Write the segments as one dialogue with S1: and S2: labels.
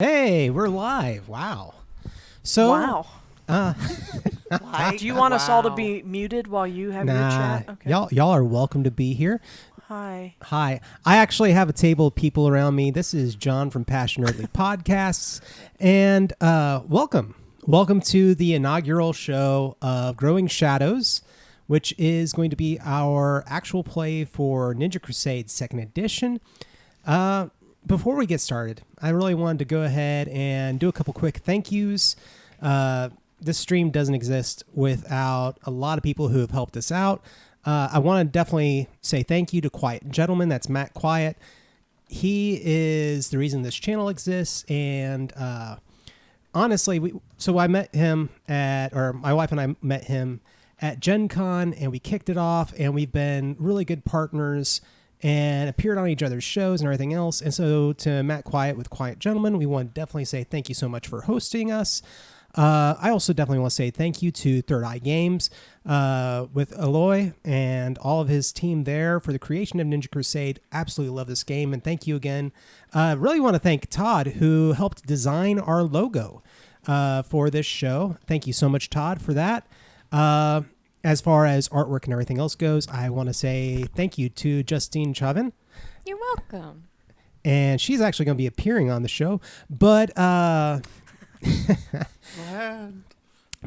S1: Hey, we're live. Wow. So,
S2: wow.
S1: Uh,
S2: Do you want us all to be muted while you have your chat? Okay.
S1: y'all are welcome to be here.
S2: Hi.
S1: Hi. I actually have a table of people around me. This is John from Passionately Podcasts, and welcome. Welcome to the inaugural show of Growing Shadows, which is going to be our actual play for Ninja Crusade 2nd Edition. Before we get started, I really wanted to go ahead and do a couple quick thank yous. This stream doesn't exist without a lot of people who have helped us out. I want to definitely say thank you to Quiett Gentleman. That's Matt Quiett. He is the reason this channel exists. And honestly, I met him my wife and I met him at Gen Con, and we kicked it off, and we've been really good partners and appeared on each other's shows and everything else. And so to Matt Quiett with Quiett Gentleman, we want to definitely say thank you so much for hosting us. I also definitely want to say thank you to Third Eye Games with Aloy and all of his team there for the creation of Ninja Crusade. Absolutely love this game, and thank you again. Really want to thank Todd, who helped design our logo for this show. Thank you so much, Todd, for that. As far as artwork and everything else goes, I want to say thank you to Justine Chavin.
S3: You're welcome.
S1: And she's actually going to be appearing on the show. But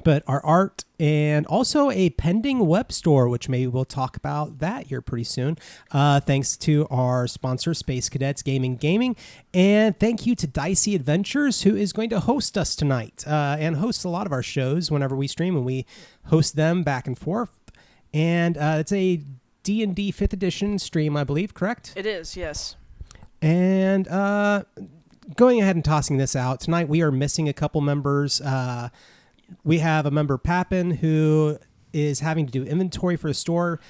S1: but our art and also a pending web store, which maybe we'll talk about that here pretty soon. Thanks to our sponsor, Space Cadets Gaming. And thank you to Dicey Adventures, who is going to host us tonight and host a lot of our shows whenever we stream, and we host them back and forth. And it's a D&D 5th edition stream, I believe, correct?
S2: It is, yes.
S1: And going ahead and tossing this out, tonight we are missing a couple members. We have a member, Papin, who is having to do inventory for the store.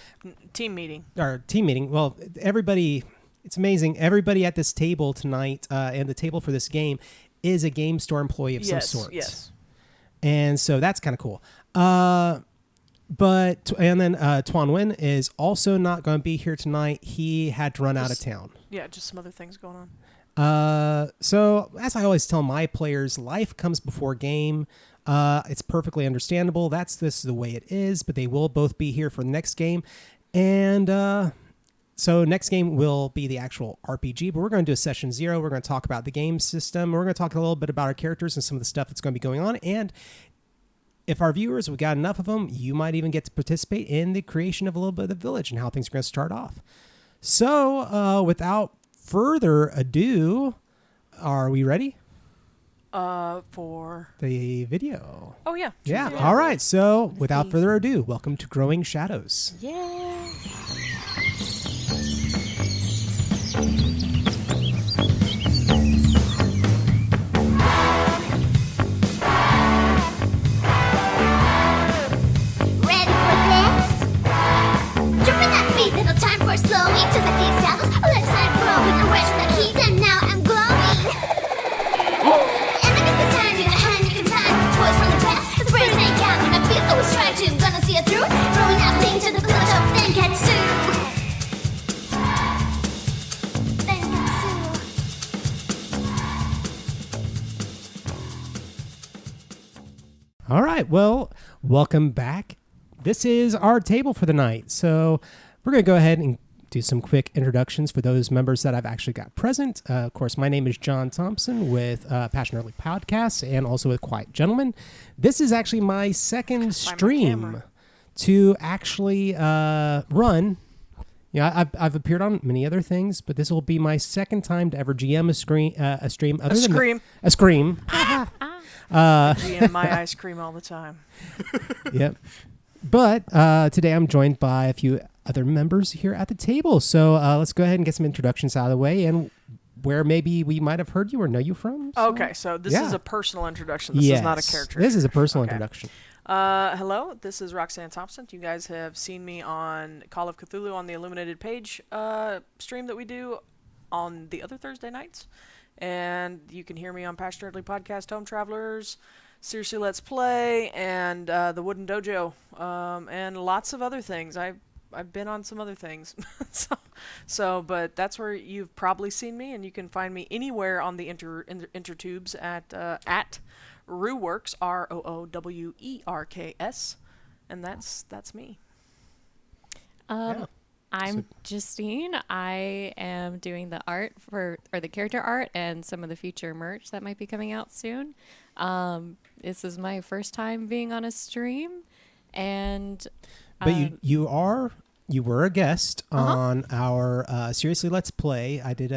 S2: Team meeting.
S1: Well, everybody, it's amazing. Everybody at this table tonight and the table for this game is a game store employee of some sort.
S2: Yes.
S1: And so that's kind of cool. And then Tuan Nguyen is also not going to be here tonight. He had to run out of town.
S2: Yeah, just some other things going on.
S1: So as I always tell my players, life comes before game. It's perfectly understandable. This is the way it is, but they will both be here for the next game. And so next game will be the actual RPG, but we're going to do a session 0. We're going to talk about the game system. We're going to talk a little bit about our characters and some of the stuff that's going to be going on. And if our viewers, we've got enough of them, you might even get to participate in the creation of a little bit of the village and how things are going to start off. So without further ado, are we ready?
S2: For
S1: the video.
S2: Oh, yeah.
S1: Yeah. All right. So without further ado, welcome to Growing Shadows.
S3: Yeah.
S4: Ready for this? Jumping that beat, little time for slowing. Just like these devils, let's start growing. I'm raising the heat and now I'm glowing. And I guess this time in the hand you can find toys from the past. The brains ain't counting, I feel always trying to. Gonna see it through. Throwing out things to the village of Denketsu.
S1: All right. Well, welcome back. This is our table for the night. So we're going to go ahead and do some quick introductions for those members that I've actually got present. Of course, my name is John Thompson with Passionately Podcasts and also with Quiett Gentleman. This is actually my second stream to actually run. Yeah, I've appeared on many other things, but this will be my second time to ever GM a stream.
S2: A scream. GM my ice cream all the time.
S1: Yep. But today I'm joined by a few other members here at the table. So let's go ahead and get some introductions out of the way and where maybe we might have heard you or know you from. So.
S2: Okay, so this is a personal introduction. This is not a character.
S1: This is a personal introduction.
S2: Hello, this is Roxanne Thompson. You guys have seen me on Call of Cthulhu on the Illuminated Page stream that we do on the other Thursday nights. And you can hear me on Passionately Podcast, Home Travelers, Seriously Let's Play, and the Wooden Dojo, and lots of other things. I I've been on some other things. But that's where you've probably seen me, and you can find me anywhere on the intertubes at Roowerks, ROOWERKS, and that's me.
S3: I'm Justine. I am doing the art or the character art and some of the future merch that might be coming out soon. This is my first time being on a stream, and
S1: but you were a guest on our Seriously Let's Play. I did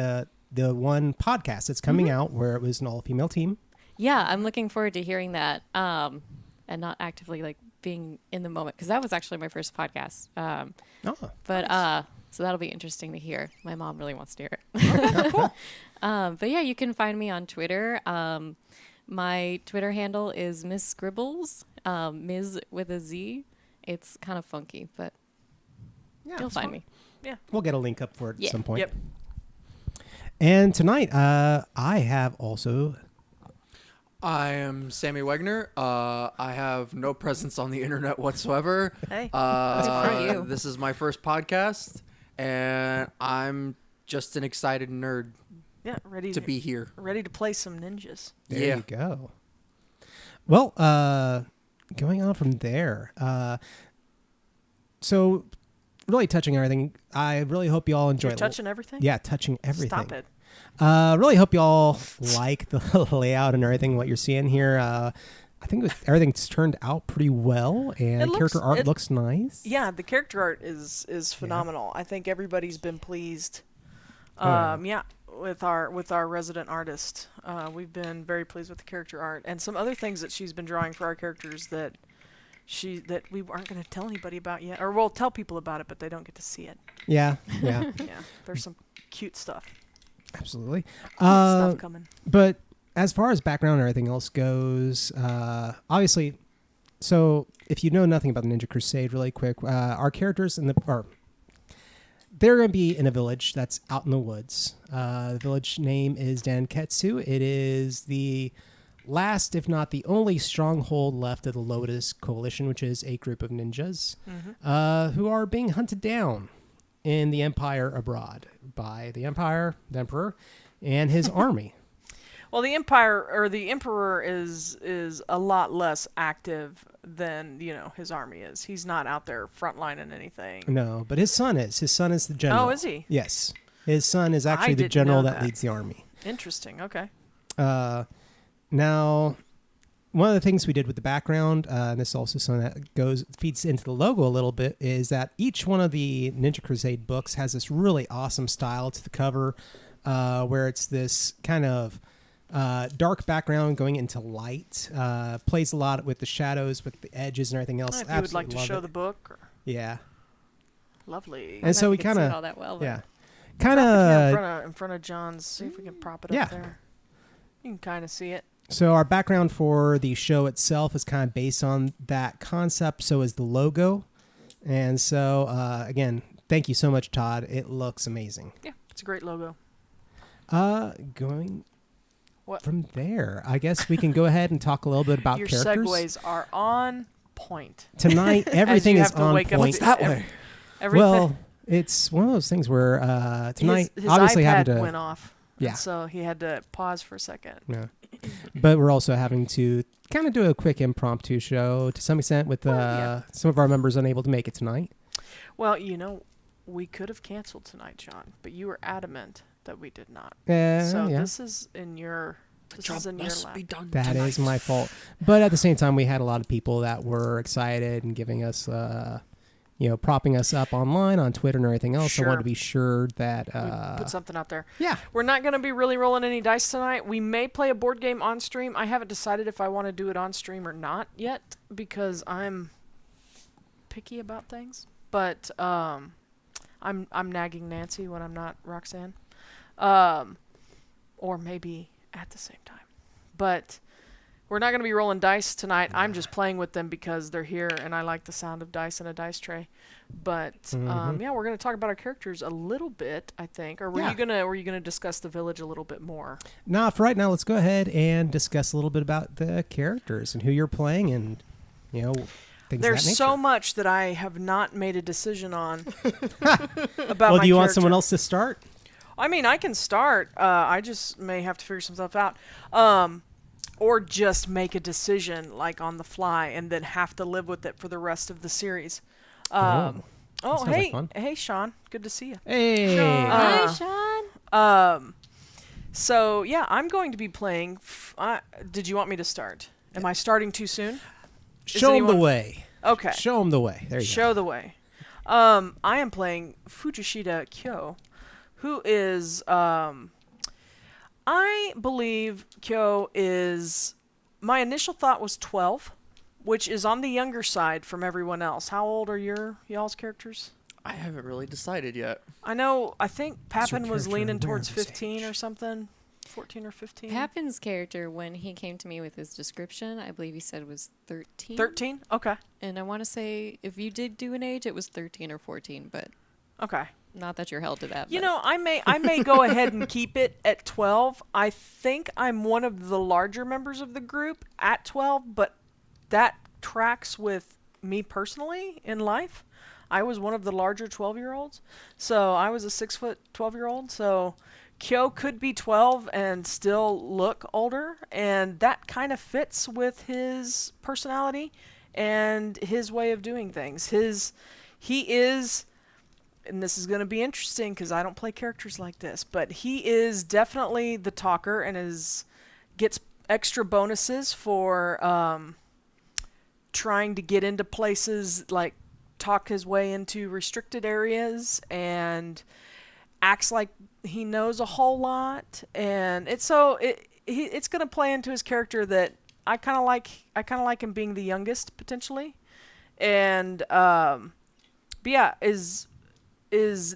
S1: the one podcast that's coming out where it was an all-female team.
S3: Yeah, I'm looking forward to hearing that, and not actively like being in the moment, because that was actually my first podcast. So that'll be interesting to hear. My mom really wants to hear it.
S2: Cool.
S3: But yeah, you can find me on Twitter. My Twitter handle is Miss Scribbles, Ms. with a Z. It's kind of funky, but you'll find me.
S2: Yeah,
S1: we'll get a link up for it at some point.
S2: Yep.
S1: And tonight, I have also.
S5: I am Sammy Wegner. I have no presence on the internet whatsoever.
S2: Hey,
S3: good for you.
S5: This is my first podcast, and I'm just an excited nerd.
S2: Yeah, ready
S5: to be here.
S2: Ready to play some ninjas.
S1: There you go. Well, going on from there. So, really touching everything. I really hope you all enjoy it.
S2: Touching everything?
S1: Yeah, touching everything.
S2: Stop it.
S1: Really hope you all like the layout and everything, what you're seeing here. I think everything's turned out pretty well, and character art looks nice.
S2: Yeah, the character art is phenomenal. I think everybody's been pleased. With our resident artist, we've been very pleased with the character art and some other things that she's been drawing for our characters that we aren't going to tell anybody about yet, or we'll tell people about it, but they don't get to see it.
S1: Yeah.
S2: Yeah, there's some cute stuff.
S1: Absolutely.
S2: Stuff coming.
S1: But as far as background and everything else goes, obviously, so if you know nothing about the Ninja Crusade, really quick, our characters they're going to be in a village that's out in the woods. The village name is Danketsu. It is the last, if not the only, stronghold left of the Lotus Coalition, which is a group of ninjas who are being hunted down in the Empire abroad by the Emperor, and his army.
S2: Well, the Emperor is a lot less active than his army is. He's not out there frontlining anything.
S1: No, but his son is. His son is the general.
S2: Oh, is he?
S1: Yes, his son is actually the general that leads the army.
S2: Interesting. Okay.
S1: Now, one of the things we did with the background, and this is also something that feeds into the logo a little bit, is that each one of the Ninja Crusade books has this really awesome style to the cover, where it's this kind of dark background going into light. Plays a lot with the shadows, with the edges and everything else.
S2: If you would like to show the book. Or...
S1: Yeah.
S2: Lovely.
S1: And so we
S3: kind of all that well.
S1: Yeah.
S2: Kind of in front of John's. See if we can prop it up there. You can kind of see it.
S1: So our background for the show itself is kind of based on that concept. So is the logo. And so, again, thank you so much, Todd. It looks amazing.
S2: Yeah, it's a great logo.
S1: Going from there, I guess we can go ahead and talk a little bit about characters.
S2: Your segues are on point.
S1: Tonight, everything is on point.
S5: What's that way?
S1: Well, it's one of those things where tonight,
S2: his
S1: obviously
S2: iPad
S1: having to...
S2: went off.
S1: Yeah.
S2: So he had to pause for a second.
S1: Yeah. But we're also having to kind of do a quick impromptu show to some extent with some of our members unable to make it tonight.
S2: Well, we could have canceled tonight, John, but you were adamant that we did not. This is in your lap.
S1: That is my fault. But at the same time, we had a lot of people that were excited and giving us propping us up online on Twitter and everything else.
S2: Sure.
S1: I wanted to be sure that...
S2: we put something out there.
S1: Yeah.
S2: We're not going to be really rolling any dice tonight. We may play a board game on stream. I haven't decided if I want to do it on stream or not yet because I'm picky about things. But I'm nagging Nancy when I'm not Roxanne. Or maybe at the same time. But... we're not going to be rolling dice tonight. I'm just playing with them because they're here, and I like the sound of dice in a dice tray. But we're going to talk about our characters a little bit, I think. Or were you gonna discuss the village a little bit more?
S1: Nah, for right now, let's go ahead and discuss a little bit about the characters and who you're playing, and things
S2: There's
S1: of that
S2: so
S1: nature.
S2: much that I have not made a decision on about
S1: Well,
S2: my
S1: do you want
S2: character.
S1: someone else to start?
S2: I mean, I can start. I just may have to figure some stuff out. Or just make a decision like on the fly and then have to live with it for the rest of the series.
S1: That sounds like
S2: Hey,
S1: fun.
S2: hey, Sean, good to see you.
S1: Hey.
S3: Hi, Sean.
S2: So yeah, I'm going to be playing. Did you want me to start? Am I starting too soon?
S1: Show them the
S2: anyone-
S1: way.
S2: Okay.
S1: Show them the way. There you
S2: Show the way. I am playing Fujishida Kyo, who is I believe Kyo is. My initial thought was 12, which is on the younger side from everyone else. How old are y'all's characters?
S5: I haven't really decided yet.
S2: I know. I think Papin was
S1: character
S2: leaning
S1: aware
S2: towards
S1: of his
S2: 15 or
S1: age?
S2: something. 14 or 15.
S3: Papin's character, when he came to me with his description, I believe he said was 13.
S2: 13. Okay.
S3: And I want to say, if you did do an age, it was 13 or 14, but
S2: Okay.
S3: not that you're held to that.
S2: You
S3: but
S2: know, I may go ahead and keep it at 12. I think I'm one of the larger members of the group at 12, but that tracks with me personally in life. I was one of the larger 12-year-olds. So I was a 6-foot 12-year-old. So Kyo could be 12 and still look older, and that kind of fits with his personality and his way of doing things. He is, and this is going to be interesting because I don't play characters like this, but he is definitely the talker and gets extra bonuses for trying to get into places, like talk his way into restricted areas, and acts like he knows a whole lot. And it's going to play into his character that I kind of like him being the youngest potentially, and but yeah, is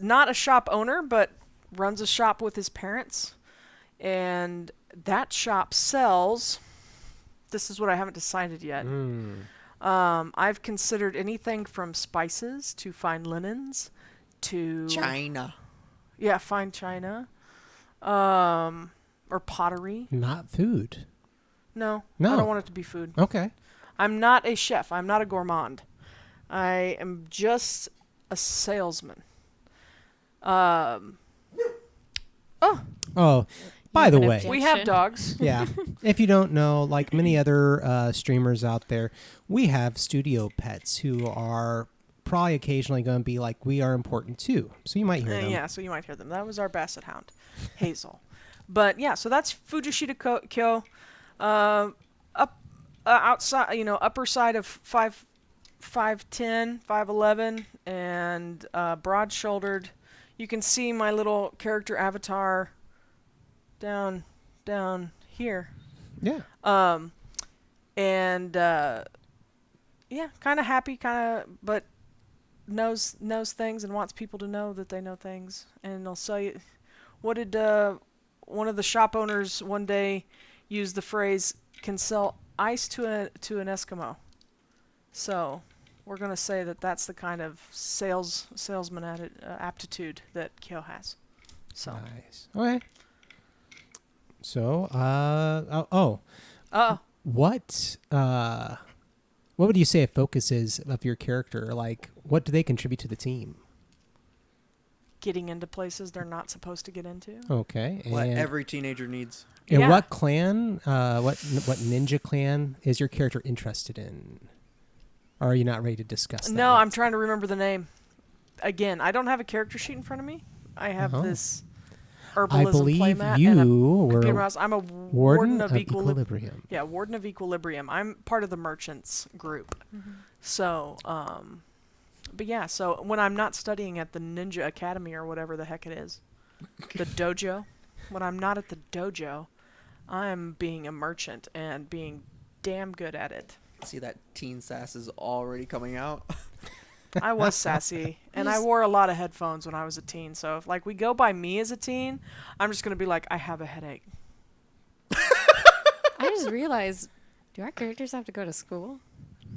S2: not a shop owner, but runs a shop with his parents, and that shop sells. This is what I haven't decided yet. I've considered anything from spices to fine linens to
S5: China.
S2: yeah, fine china, or pottery.
S1: Not food.
S2: No,
S1: No.
S2: I don't want it to be food.
S1: Okay.
S2: I'm not a chef. I'm not a gourmand. I am just a salesman.
S1: Oh, by
S3: have
S1: the
S3: an
S1: way,
S3: objection?
S2: We have dogs.
S1: yeah. If you don't know, like many other streamers out there, we have studio pets who are probably occasionally going to be like, we are important too. So you might hear them.
S2: Yeah, so you might hear them. That was our basset hound, Hazel. But yeah, so that's Fujishida Kyo. Outside, upper side of 5'10", 5'11", and broad-shouldered. You can see my little character avatar down here.
S1: Yeah.
S2: Yeah, kind of happy, but knows things and wants people to know that they know things, and they'll sell you. What did one of the shop owners one day use the phrase, can sell ice to an Eskimo? So we're gonna say that that's the kind of salesman aptitude that Kyo has. So
S1: Nice. Okay. So, what would you say a focus is of your character? Like, what do they contribute to the team?
S2: getting into places they're not supposed to get into.
S1: Okay.
S5: What
S1: And,
S5: every teenager needs.
S1: and
S2: Yeah.
S1: what clan, what ninja clan is your character interested in? Or are you not ready to discuss that
S2: No,
S1: yet?
S2: I'm trying to remember the name. Again, I don't have a character sheet in front of me. I have
S1: Oh.
S2: this
S1: I
S2: herbalism
S1: believe
S2: playmat and
S1: you
S2: a computer
S1: were
S2: mouse. I'm a
S1: Warden of
S2: Equilibrium.
S1: Equilibrium.
S2: Yeah, Warden of Equilibrium. I'm part of the merchants group. So, but yeah, so when I'm not studying at the Ninja Academy or whatever the heck it is, the dojo, when I'm not at the dojo, I'm being a merchant and being damn good at it.
S5: See, that teen sass is already coming out.
S2: I was sassy, and I wore a lot of headphones when I was a teen. So if like we go by me as a teen, I'm just gonna be like, I have a headache.
S3: I just realized, do our characters have to go to school?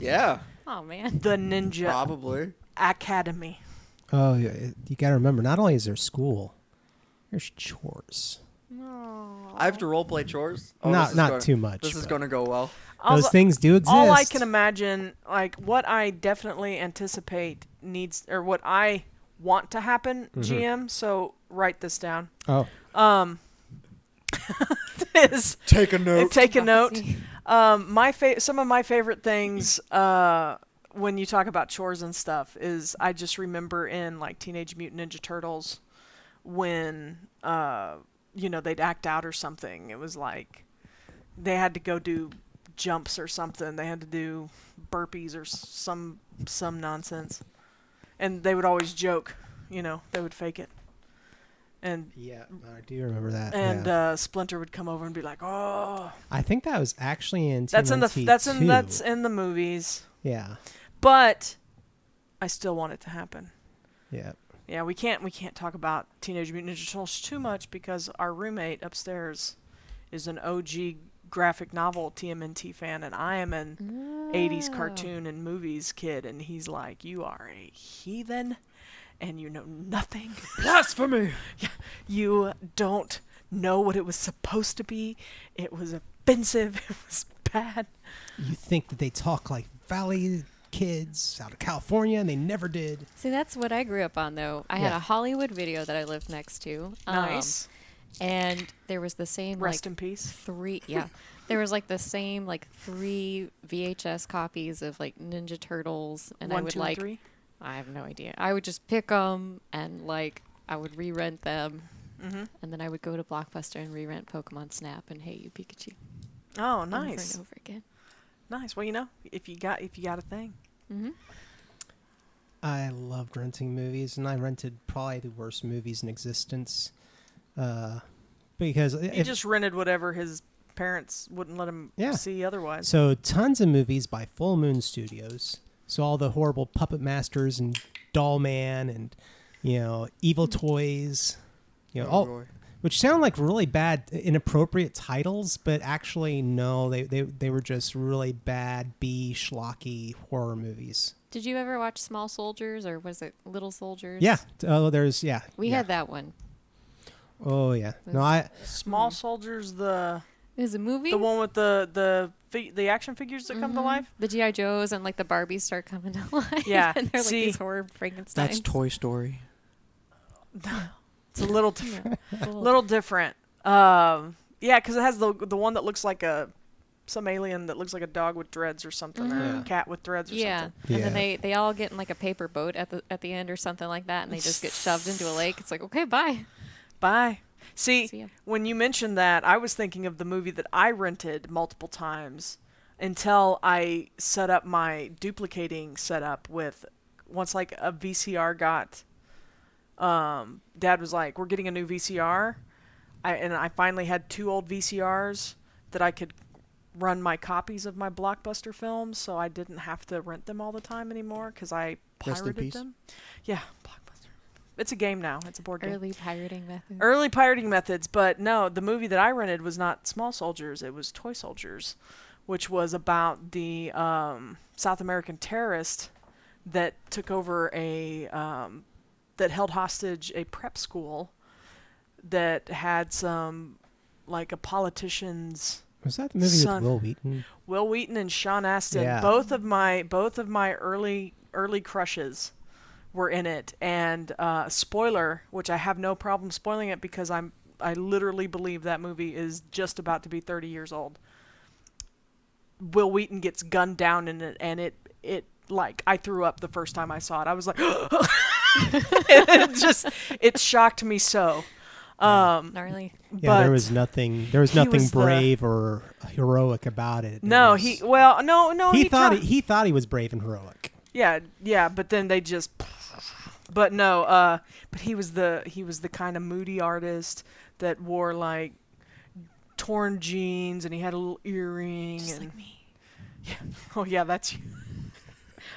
S5: Yeah,
S3: Oh man.
S2: The Ninja
S5: probably.
S2: Academy.
S1: Oh, yeah, you got to remember, not only is there school, there's chores.
S5: I have to roleplay chores. Oh,
S1: Not-
S5: this is
S1: not
S5: gonna-
S1: too much,
S5: This is
S1: but-
S5: going to go well.
S1: Those things do exist.
S2: All I can imagine, like what I definitely anticipate needs, or what I want to happen, GM. So write this down.
S1: Oh.
S2: Is
S5: Take a note.
S2: take a note. Some of my favorite things when you talk about chores and stuff is I just remember in like Teenage Mutant Ninja Turtles when they'd act out or something. It was like they had to go do jumps or something. They had to do burpees or some nonsense, and they would always joke. They would fake it. And
S1: yeah, I do remember that.
S2: And Splinter would come over and be like, "Oh."
S1: I think that was actually in
S2: That's
S1: TMNT
S2: in the movies.
S1: Yeah.
S2: But I still want it to happen.
S1: Yeah.
S2: Yeah, we can't talk about Teenage Mutant Ninja Turtles too much because our roommate upstairs is an OG graphic novel TMNT fan, and I am an 80s cartoon and movies kid, and he's like, "You are a heathen. And you know nothing."
S5: Blasphemy!
S2: Yeah, you don't know what it was supposed to be. It was offensive. It was bad.
S1: You think that they talk like Valley kids out of California, and they never did.
S3: See, that's what I grew up on, though. I had a Hollywood Video that I lived next to.
S2: Nice.
S3: And there was the same,
S2: Rest in peace.
S3: There was like the same, like 3 VHS copies of like Ninja Turtles. And
S2: 1,
S3: I would
S2: 2,
S3: like...
S2: 3?
S3: I have no idea. I would just pick them and like I would re-rent them, and then I would go to Blockbuster and re-rent Pokemon Snap and Hey You Pikachu.
S2: Oh, nice.
S3: Over and over again.
S2: Nice. Well, if you got a thing.
S1: I loved renting movies, and I rented probably the worst movies in existence, because
S2: He just rented whatever his parents wouldn't let him see otherwise.
S1: So tons of movies by Full Moon Studios. So all the horrible Puppet Masters and Doll Man and, Evil Toys, which sound like really bad, inappropriate titles, but actually no, they were just really bad B schlocky horror movies.
S3: Did you ever watch Small Soldiers, or was it Little Soldiers?
S1: Yeah. Oh,
S3: We had that one.
S1: Oh yeah. No,
S2: Small Soldiers,
S3: Is a movie?
S2: the one with the action figures that come to life.
S3: The G.I. Joes and like the Barbies start coming to life.
S2: Yeah.
S3: And they're like
S2: See,
S3: these horror Frankensteins.
S5: That's Toy Story.
S2: It's a little different. Little different. Yeah, because it has the one that looks like some alien that looks like a dog with dreads or something, or a cat with dreads or something.
S3: And then they all get in like a paper boat at the end or something like that, and they just get shoved into a lake. It's like, okay, bye.
S2: Bye. See,
S3: See ya.
S2: when you mentioned that, I was thinking of the movie that I rented multiple times until I set up my duplicating setup with, once like a VCR got, Dad was like, "We're getting a new VCR." And I finally had 2 old VCRs that I could run my copies of my Blockbuster films, so I didn't have to rent them all the time anymore because I
S5: Rest in
S2: pirated
S5: peace.
S2: them. Yeah, Blockbuster. It's a game now. It's a board game.
S3: Early pirating methods.
S2: Early pirating methods, but no, the movie that I rented was not Small Soldiers, it was Toy Soldiers, which was about the South American terrorist that took over that held hostage a prep school that had some, like a politician's
S1: was that the movie
S2: son.
S1: with Will Wheaton?
S2: Will Wheaton and Sean Astin,
S1: Yeah.
S2: both of my early crushes were in it, and spoiler, which I have no problem spoiling it because I literally believe that movie is just about to be 30 years old. Will Wheaton gets gunned down in it, and it like I threw up the first time I saw it. I was like, it shocked me so.
S3: Gnarly.
S1: Yeah, there was nothing
S2: was
S1: brave or heroic about it.
S2: No,
S1: It
S2: he
S1: thought
S2: tried.
S1: he thought he was brave and heroic.
S2: Yeah, but then they just. But no, but he was the kind of moody artist that wore like torn jeans, and he had a little earring.
S3: Just
S2: and
S3: like me.
S2: Yeah. Oh yeah, that's you.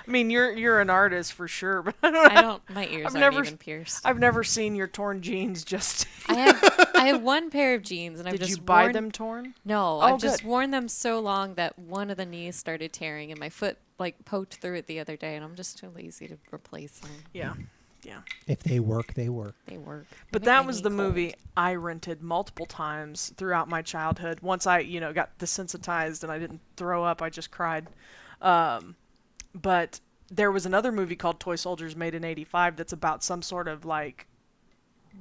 S2: I mean, you're an artist for sure, but I don't.
S3: My ears
S2: I've
S3: aren't
S2: never-
S3: even pierced.
S2: I've never seen your torn jeans. Just
S3: I have one pair of jeans, and I've
S2: did
S3: just
S2: you buy
S3: worn
S2: them torn?
S3: No,
S2: Oh,
S3: I've just
S2: good.
S3: worn them so long that one of the knees started tearing, and my foot like poked through it the other day, and I'm just too lazy to replace them.
S2: Yeah. Yeah.
S1: If they work, they work.
S3: They work.
S2: But
S3: They
S2: that
S3: make
S2: was
S3: me
S2: the
S3: cold.
S2: movie I rented multiple times throughout my childhood. Once I, got desensitized and I didn't throw up, I just cried. But there was another movie called Toy Soldiers made in '85 that's about some sort of like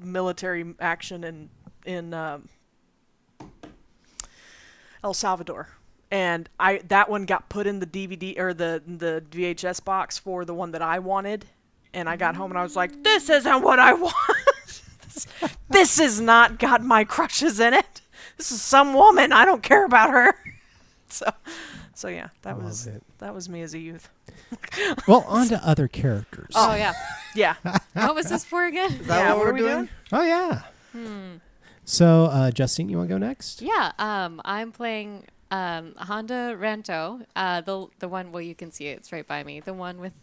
S2: military action in El Salvador. And that one got put in the DVD or the VHS box for the one that I wanted. And I got home and I was like, this isn't what I want. This has not got my crushes in it. This is some woman. I don't care about her. So yeah, that was me as a youth.
S1: Well, on to other characters.
S3: Oh yeah.
S2: Yeah.
S3: What was this for again?
S5: Is that
S2: Yeah,
S5: what
S2: what
S5: we're
S2: are we
S5: doing?
S2: doing?
S1: Oh, yeah. So, Justine, you want to go next?
S3: Yeah, I'm playing Honda Ranto, the one. Well, you can see it; it's right by me. The one with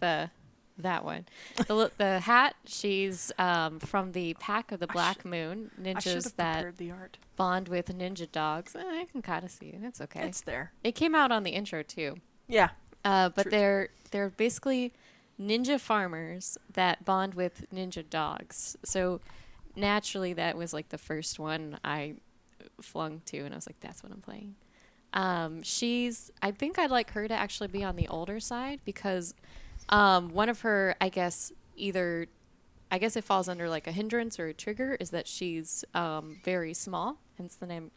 S3: that one, the hat. She's from the pack of the Black Moon
S2: I should
S3: ninjas
S2: have
S3: that
S2: prepared the art.
S3: bond with ninja dogs. I can kind of see it. It's okay.
S2: It's there.
S3: It came out on the intro too.
S2: Yeah.
S3: But
S2: True.
S3: they're basically ninja farmers that bond with ninja dogs. So naturally, that was like the first one I flung to, and I was like, "That's what I'm playing." I think I'd like her to actually be on the older side because one of her, I guess it falls under like a hindrance or a trigger is that she's very small, hence the name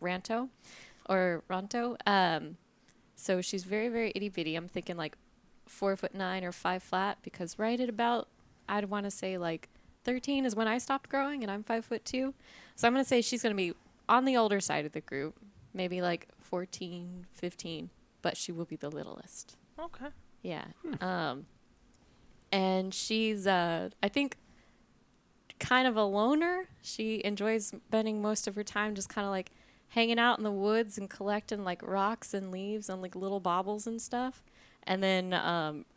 S3: Ranto or Ranto. So she's very, very itty bitty. I'm thinking like 4'9" or 5 flat because right at about, I'd want to say like 13 is when I stopped growing and I'm 5'2". So I'm going to say she's going to be on the older side of the group, maybe like 14, 15, but she will be the littlest.
S2: Okay.
S3: Yeah. And she's, I think, kind of a loner. She enjoys spending most of her time just kind of like hanging out in the woods and collecting like rocks and leaves and like little baubles and stuff. And then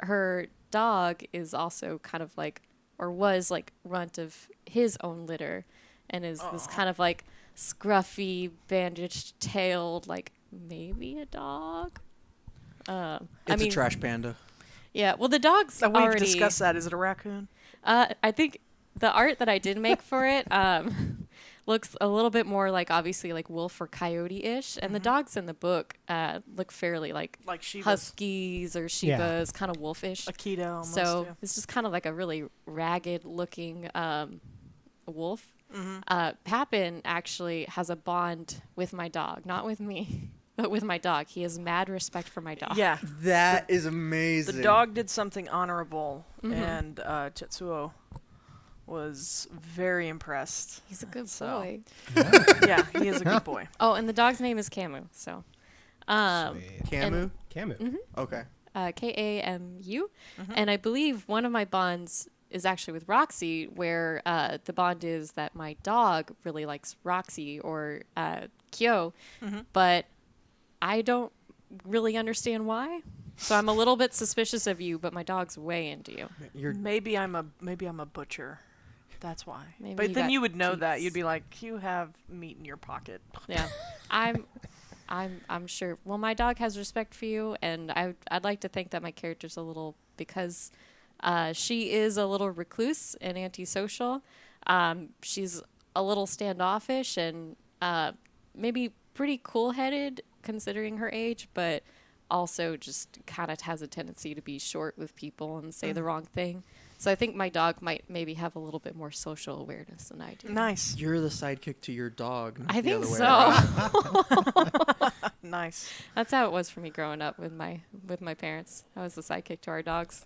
S3: her dog is also kind of like, or was like runt of his own litter and is this kind of like scruffy, bandaged-tailed, like maybe a dog.
S5: It's a trash panda.
S3: Yeah, well, the dog's
S2: We've
S3: already
S2: discussed that. Is it a raccoon?
S3: I think the art that I did make for it looks a little bit more like obviously like wolf or coyote-ish, and the dogs in the book look fairly like
S2: Shivas.
S3: huskies or Shibas, kind of wolfish.
S2: Akita almost.
S3: So
S2: yeah.
S3: it's just kind of like a really ragged-looking wolf. Papin actually has a bond with my dog, not with me, but with my dog. He has mad respect for my dog.
S2: Yeah.
S5: That is amazing.
S2: The dog did something honorable, and Chetsuo was very impressed.
S3: He's a good
S2: So-
S3: boy.
S2: Yeah, he is a good boy.
S3: Oh, and the dog's name is Camu. So,
S1: Sweet.
S5: Camu?
S1: Camu.
S5: Okay.
S3: Kamu. And I believe one of my bonds is actually with Roxy, where the bond is that my dog really likes Roxy or Kyo, but I don't really understand why. So I'm a little bit suspicious of you, but my dog's way into you.
S2: Maybe I'm a butcher. That's why.
S3: Maybe
S2: But
S3: you
S2: then
S3: got
S2: you would know that.
S3: cheats.
S2: You'd be like, you have meat in your pocket.
S3: Yeah, I'm sure. Well, my dog has respect for you, and I'd like to think that my character's a little because she is a little recluse and antisocial. She's a little standoffish and maybe pretty cool-headed considering her age, but also just kind of has a tendency to be short with people and say the wrong thing. So I think my dog might maybe have a little bit more social awareness than I do.
S2: Nice.
S5: You're the sidekick to your dog. Not
S3: I
S5: the
S3: think
S5: other way
S3: so.
S5: around.
S2: Nice.
S3: That's how it was for me growing up with my parents. I was the sidekick to our dogs.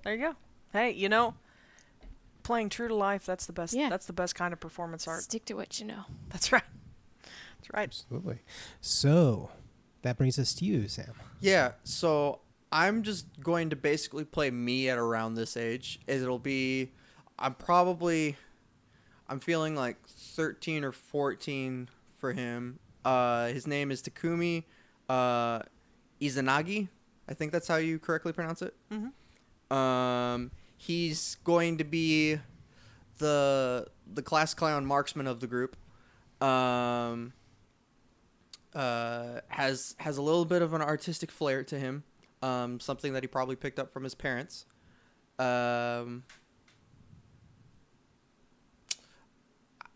S2: There you go. Hey, playing true to life, that's the best.
S3: Yeah.
S2: That's the best kind of performance art.
S3: Stick to what you know.
S2: That's right. That's right.
S1: Absolutely. So that brings us to you, Sam.
S5: Yeah, so I'm just going to basically play me at around this age. I'm feeling like 13 or 14 for him. His name is Takumi Izanagi. I think that's how you correctly pronounce it.
S2: Mm-hmm.
S5: He's going to be the class clown marksman of the group. Has a little bit of an artistic flair to him. Something that he probably picked up from his parents.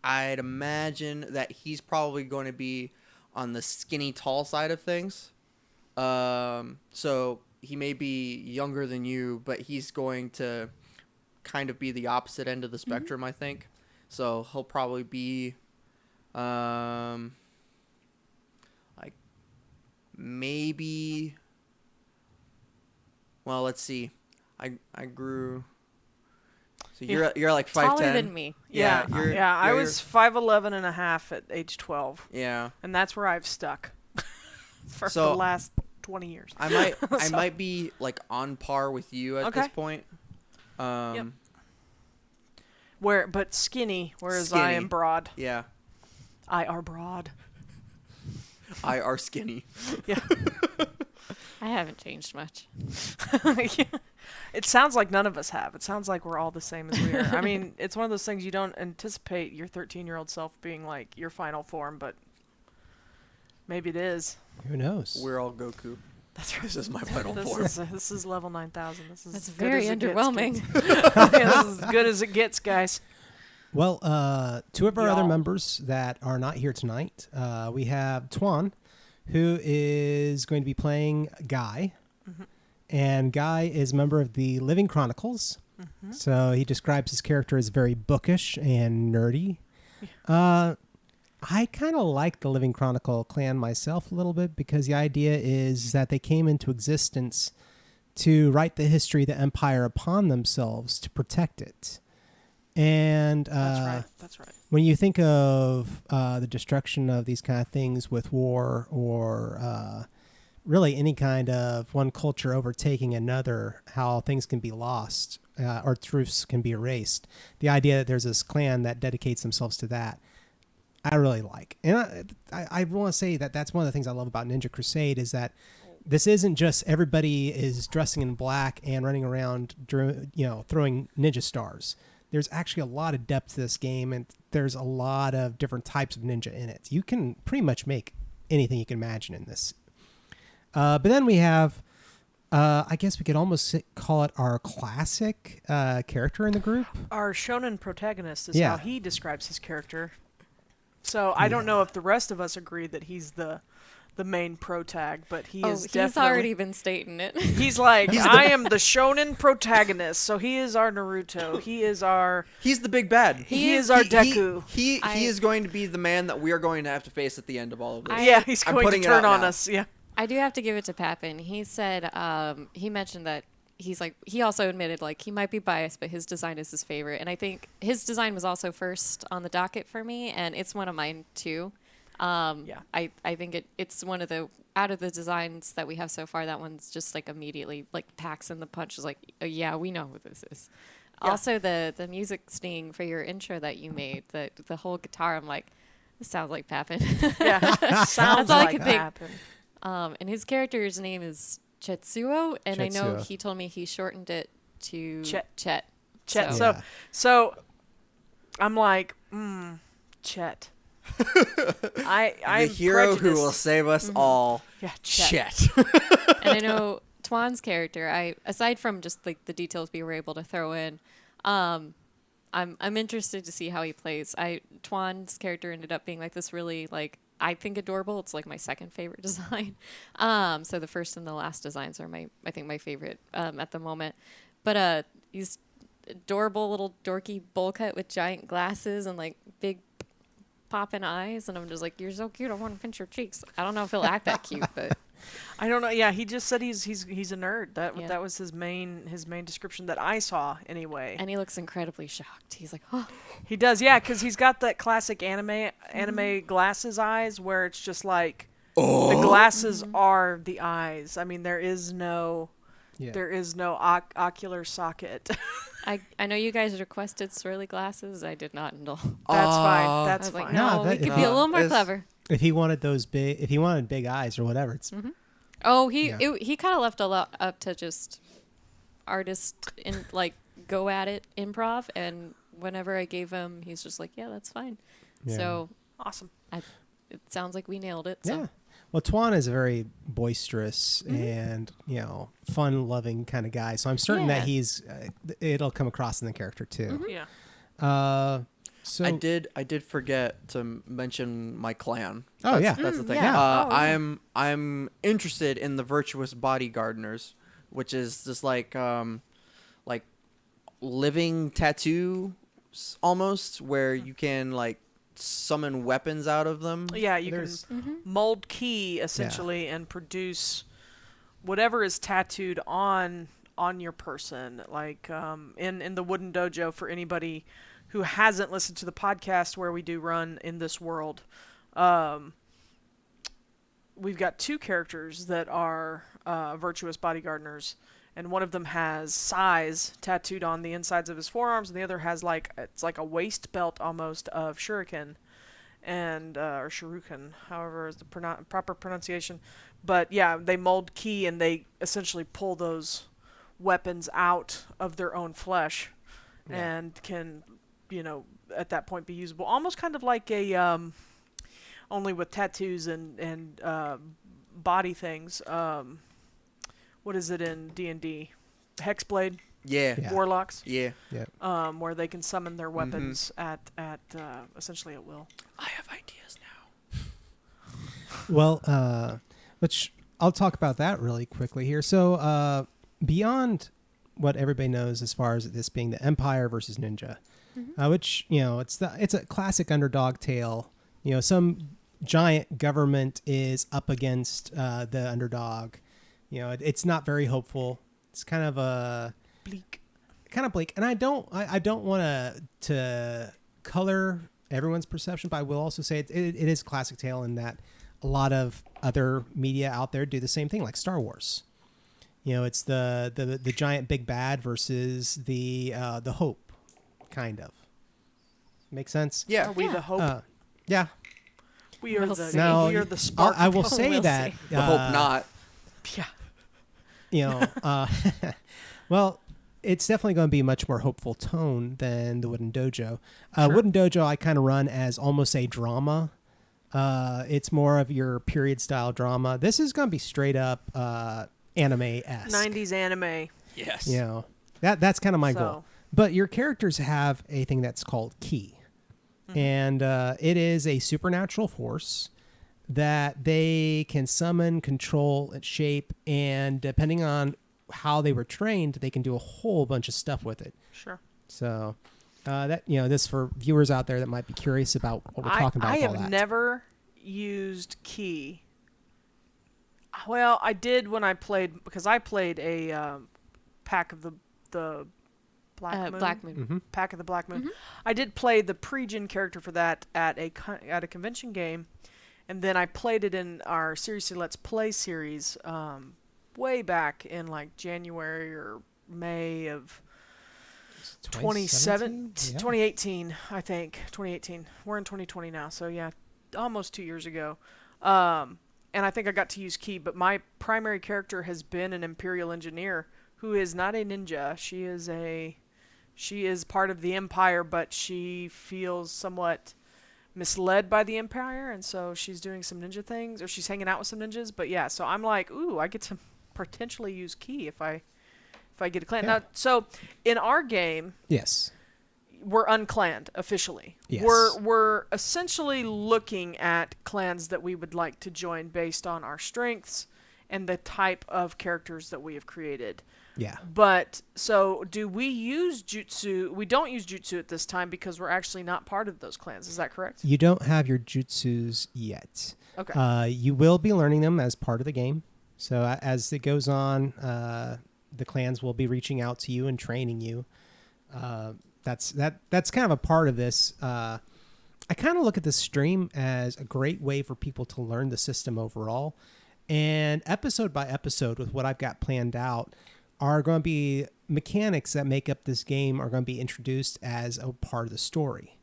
S5: I'd imagine that he's probably going to be on the skinny tall side of things. So he may be younger than you, but he's going to kind of be the opposite end of the spectrum, I think. So he'll probably be like maybe, well, let's see. I grew. So you're like 5'10".
S3: Taller than me.
S2: Yeah,
S5: you're-
S2: I
S5: you're-
S2: was 5'11 and a half at age 12,
S5: Yeah.
S2: and that's where I've stuck for
S5: So-
S2: the last 20 years.
S5: I might be like on par with you at this
S2: Okay.
S5: point.
S2: Yep. But skinny, whereas I
S5: Skinny.
S2: am broad.
S5: Yeah.
S2: I are broad.
S5: I are skinny.
S2: Yeah.
S3: I haven't changed much.
S2: Yeah. It sounds like none of us have. It sounds like we're all the same as we are. I mean, it's one of those things you don't anticipate your 13-year-old self being like your final form, but maybe it is.
S1: Who knows?
S5: We're all Goku.
S2: That's right.
S5: This is my final
S2: This
S5: form.
S2: is level 9,000. This is
S3: That's
S2: as good
S3: very
S2: as it gets,
S3: underwhelming.
S2: kids. Yeah, this is as good as it gets, guys.
S1: Well, two of our other
S2: Y'all.
S1: members that are not here tonight. We have Tuan, who is going to be playing Guy. And Guy is a member of the Living Chronicles. So he describes his character as very bookish and nerdy. I kind of like the Living Chronicle clan myself a little bit because the idea is that they came into existence to write the history of the Empire upon themselves to protect it. And
S2: That's right.
S1: when you think of the destruction of these kind of things with war or really any kind of one culture overtaking another, how things can be lost or truths can be erased. The idea that there's this clan that dedicates themselves to that, I really like. And I want to say that that's one of the things I love about Ninja Crusade is that this isn't just everybody is dressing in black and running around, throwing ninja stars. There's actually a lot of depth to this game, and there's a lot of different types of ninja in it. You can pretty much make anything you can imagine in this. But then we have, I guess we could almost call it our classic character in the group.
S2: Our shonen protagonist is
S1: Yeah.
S2: how he describes his character. So I don't know if the rest of us agree that he's the main protag, but he is
S3: He's
S2: definitely.
S3: already been stating it.
S2: He's like, I am the shonen protagonist, so he is our Naruto. He is our.
S5: He's the big bad.
S2: He is our Deku.
S5: He is going to be the man that we are going to have to face at the end of all of this.
S2: Yeah, he's
S5: I'm
S2: going to
S5: putting it
S2: turn
S5: out
S2: on
S5: now.
S2: us. Yeah.
S3: I do have to give it to Papin. He said, he mentioned that he's like, he also admitted like he might be biased, but his design is his favorite. And I think his design was also first on the docket for me, and it's one of mine too.
S2: Yeah.
S3: I think it's one of the, out of the designs that we have so far, that one's just like immediately like packs in the punch. Is like, oh, yeah, we know who this is.
S2: Yeah.
S3: Also the music sting for your intro that you made, the whole guitar, I'm like, this sounds like Papin.
S2: Yeah. Sounds
S3: all I
S2: like
S3: could think.
S2: Papin.
S3: And his character's name is Chetsuo, and I know
S1: Chetsuo.
S3: he told me he shortened it to
S2: Chet.
S3: Chet.
S2: Chet.
S3: So-
S1: Yeah.
S2: So I'm like, Chet. I'm
S5: the hero who will
S2: prejudiced.
S5: save us all.
S2: Yeah, Chet.
S5: Chet.
S3: And I know Tuan's character, aside from just like the details we were able to throw in, I'm interested to see how he plays. Tuan's character ended up being like this really like, I think adorable. It's like my second favorite design. So the first and the last designs are I think my favorite at the moment. But he's adorable little dorky bowl cut with giant glasses and like big popping eyes, and I'm just like, you're so cute. I want to pinch your cheeks. I don't know if he'll act that cute, but
S2: I don't know. Yeah, he just said he's a nerd.
S3: Yeah.
S2: That was his main description that I saw anyway.
S3: and he looks incredibly shocked. He's like, oh,
S2: He does, yeah, because he's got that classic anime glasses eyes where it's just like the glasses are the eyes. I mean, there is no ocular socket.
S3: I know you guys requested swirly glasses. I did not indulge.
S2: That's fine.
S3: I
S2: That's
S3: was like,
S2: fine.
S1: No,
S3: no,
S1: that-
S3: we could be a little more
S5: it's-
S3: clever.
S1: If he wanted big eyes or whatever, it's
S3: Oh, he
S1: Yeah.
S3: he kind of left a lot up to just artist and like go at it improv, and whenever I gave him, he's just like, yeah, that's fine.
S1: Yeah.
S3: So
S2: Awesome.
S3: it sounds like we nailed it. So.
S1: yeah. Well, Tuan is a very boisterous and fun-loving kind of guy, so I'm certain that
S3: Yeah.
S1: it'll come across in the character too.
S2: Yeah.
S1: So
S5: I did forget to mention my clan.
S1: Oh, yeah.
S5: That's the thing.
S3: yeah.
S5: I'm interested in the virtuous body gardeners, which is just like living tattoos almost, where you can like summon weapons out of them.
S2: Yeah, you
S1: There's-
S2: can mold key essentially and produce whatever is tattooed on your person. Like in the Wooden Dojo, for anybody who hasn't listened to the podcast where we do run in this world, we've got 2 characters that are virtuous body gardeners, and one of them has size tattooed on the insides of his forearms, and the other has it's like a waist belt almost of shuriken, and or shuriken, however is the proper pronunciation. But yeah, they mold ki and they essentially pull those weapons out of their own flesh, and can, at that point be usable, almost kind of like a only with tattoos and body things. What is it in D&D? Hexblade?
S5: Yeah.
S2: Warlocks?
S5: Yeah.
S2: Where they can summon their weapons at essentially at will.
S5: I have ideas now.
S1: Well, which I'll talk about that really quickly here. So, beyond what everybody knows as far as this being the Empire versus Ninja, which it's a classic underdog tale. Some giant government is up against the underdog. It's not very hopeful. It's kind of bleak, and I don't want to color everyone's perception, but I will also say it is a classic tale in that a lot of other media out there do the same thing, like Star Wars. It's the giant big bad versus the hope, kind of. Make sense?
S5: Yeah.
S2: Are we the hope?
S1: Yeah.
S2: We are
S3: We'll
S2: the
S3: see.
S1: Now,
S2: we are the spark.
S1: I will
S2: of hope.
S1: say
S3: We'll
S1: that.
S3: see.
S5: I hope not.
S2: Yeah.
S1: Well, it's definitely going to be a much more hopeful tone than the Wooden Dojo. Wooden Dojo I kind of run as almost a drama. It's more of your period style drama. This is going to be straight up anime-esque.
S2: 90s anime.
S5: Yes.
S1: That's kind of my
S2: So-
S1: goal. But your characters have a thing that's called ki. And it is a supernatural force that they can summon, control, and shape, and depending on how they were trained, they can do a whole bunch of stuff with it.
S2: Sure.
S1: So this for viewers out there that might be curious about what we're talking about.
S2: I
S1: with all
S2: have
S1: that.
S2: never used ki. Well, I did when I played, because I played a pack of the Black Moon.
S3: Black Moon.
S1: Mm-hmm.
S2: Pack of the Black Moon. I did play the pre-gen character for that at a convention game, and then I played it in our Seriously Let's Play series way back in like January or May of 2018, I think. 2018. We're in 2020 now, so yeah, almost 2 years ago. And I think I got to use ki, but my primary character has been an Imperial Engineer who is not a ninja. She is part of the Empire, but she feels somewhat misled by the Empire, and so she's doing some ninja things, or she's hanging out with some ninjas. But yeah, so I'm like, ooh, I get to potentially use ki if I get a clan.
S1: Yeah.
S2: Now, so in our game,
S1: Yes.
S2: we're unclanned officially.
S1: Yes.
S2: We're essentially looking at clans that we would like to join based on our strengths and the type of characters that we have created.
S1: Yeah.
S2: But so do we use jutsu? We don't use jutsu at this time because we're actually not part of those clans. Is that correct?
S1: You don't have your jutsus yet.
S2: Okay.
S1: You will be learning them as part of the game. So as it goes on, the clans will be reaching out to you and training you. That's kind of a part of this. I kind of look at this stream as a great way for people to learn the system overall. And episode by episode, with what I've got planned out, are going to be mechanics that make up this game are going to be introduced as a part of the story.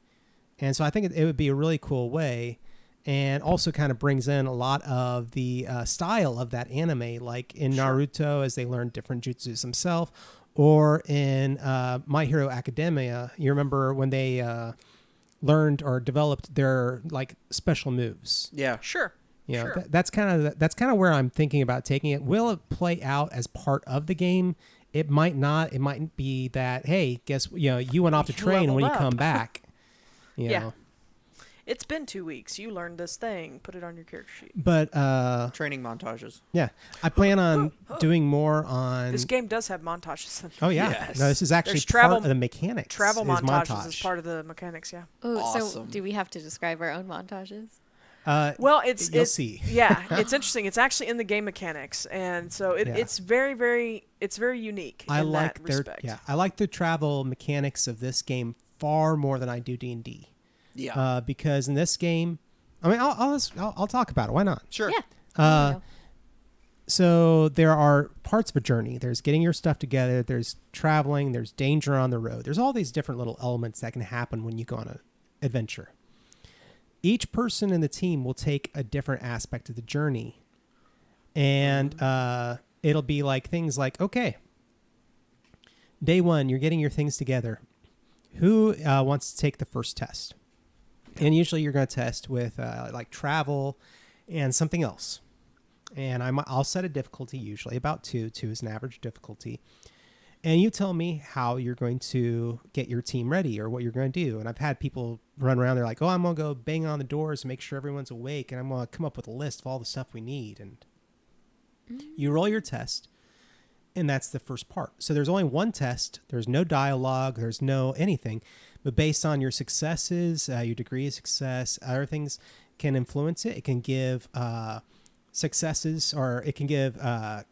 S1: And so I think it would be a really cool way, and also kind of brings in a lot of the style of that anime, like in Naruto, as they learn different jutsus themselves, or in My Hero Academia. You remember when they learned or developed their like special moves.
S5: Yeah.
S2: Sure. Sure.
S1: That's kind of where I'm thinking about taking it. Will it play out as part of the game? It might not. It might be that, hey, guess you went off to
S2: You
S1: train when you
S2: leveled
S1: come
S2: up.
S1: back. You
S2: Yeah.
S1: know?
S2: It's been 2 weeks. You learned this thing. Put it on your character sheet.
S1: But
S5: Training montages.
S1: yeah, I plan on doing more on.
S2: This game does have montages.
S1: Oh yeah,
S5: Yes.
S1: no, this is actually
S2: There's
S1: part
S2: travel-
S1: of the mechanics.
S2: Travel
S1: is
S2: montages is part of the mechanics, yeah.
S3: Oh, so
S5: Awesome.
S3: do we have to describe our own montages?
S2: Well,
S1: You'll see.
S2: Yeah, it's interesting. It's actually in the game mechanics, and so
S1: Yeah.
S2: it's very, very, it's very unique
S1: I
S2: in
S1: like
S2: that
S1: their
S2: respect.
S1: I like the travel mechanics of this game far more than I do D&D.
S5: Yeah.
S1: Because in this game, I mean, I'll talk about it. Why not?
S5: Sure.
S3: Yeah.
S1: Uh, So there are parts of a journey. There's getting your stuff together. There's traveling. There's danger on the road. There's all these different little elements that can happen when you go on an adventure. Each person in the team will take a different aspect of the journey. And it'll be like things like, okay, day one, you're getting your things together. Who wants to take the first test? And usually you're going to test with like travel and something else. And I'll set a difficulty, usually about 2. 2 is an average difficulty. And you tell me how you're going to get your team ready or what you're going to do. And I've had people run around. They're like, oh, I'm going to go bang on the doors and make sure everyone's awake. And I'm going to come up with a list of all the stuff we need. And you roll your test. And that's the first part. So there's only one test. There's no dialogue. There's no anything. But based on your successes, your degree of success, other things can influence it. It can give successes, or it can give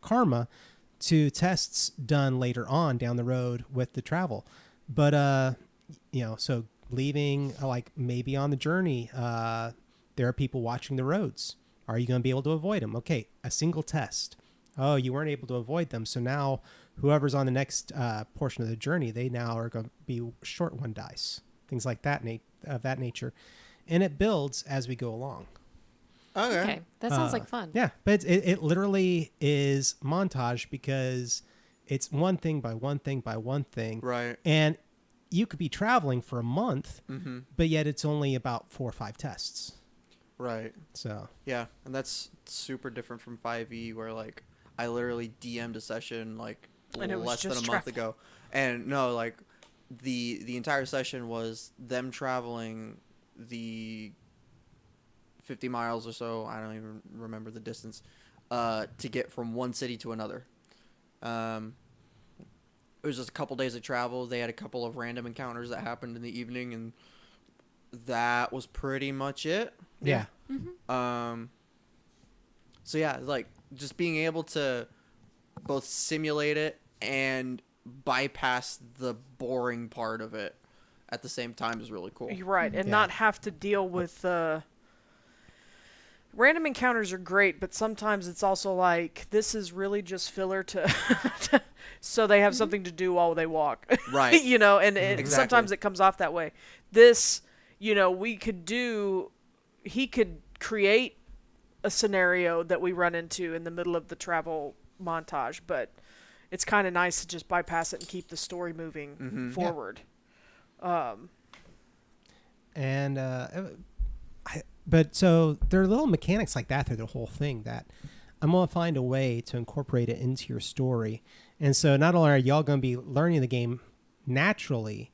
S1: karma to tests done later on down the road with the travel. But, so leaving, like maybe on the journey, there are people watching the roads. Are you going to be able to avoid them? Okay, a single test. Oh, you weren't able to avoid them. So now whoever's on the next portion of the journey, they now are going to be short 1 dice. Things like that, of that nature. And it builds as we go along.
S3: Okay, that sounds like fun.
S1: Yeah, but it literally is montage because it's one thing by one thing by one thing.
S5: Right.
S1: And you could be traveling for a month,
S5: Mm-hmm.
S1: but yet it's only about 4 or 5 tests.
S5: Right.
S1: So
S5: Yeah, and that's super different from 5e, where like I literally DM'd a session like
S2: And it was
S5: less than a
S2: just
S5: month
S2: travel.
S5: ago, and no, like the entire session was them traveling the 50 miles or so. I don't even remember the distance to get from one city to another. It was just a couple days of travel. They had a couple of random encounters that happened in the evening, and that was pretty much it.
S1: yeah.
S5: So yeah, like just being able to both simulate it and bypass the boring part of it at the same time is really cool.
S2: You're right, and
S1: Yeah.
S2: not have to deal with random encounters are great, but sometimes it's also like this is really just filler to so they have something to do while they walk.
S5: Right.
S2: And
S5: Exactly.
S2: sometimes it comes off that way. This, he could create a scenario that we run into in the middle of the travel montage, but it's kind of nice to just bypass it and keep the story moving forward.
S1: And but so there are little mechanics like that through the whole thing that I'm going to find a way to incorporate it into your story. And so not only are y'all going to be learning the game naturally,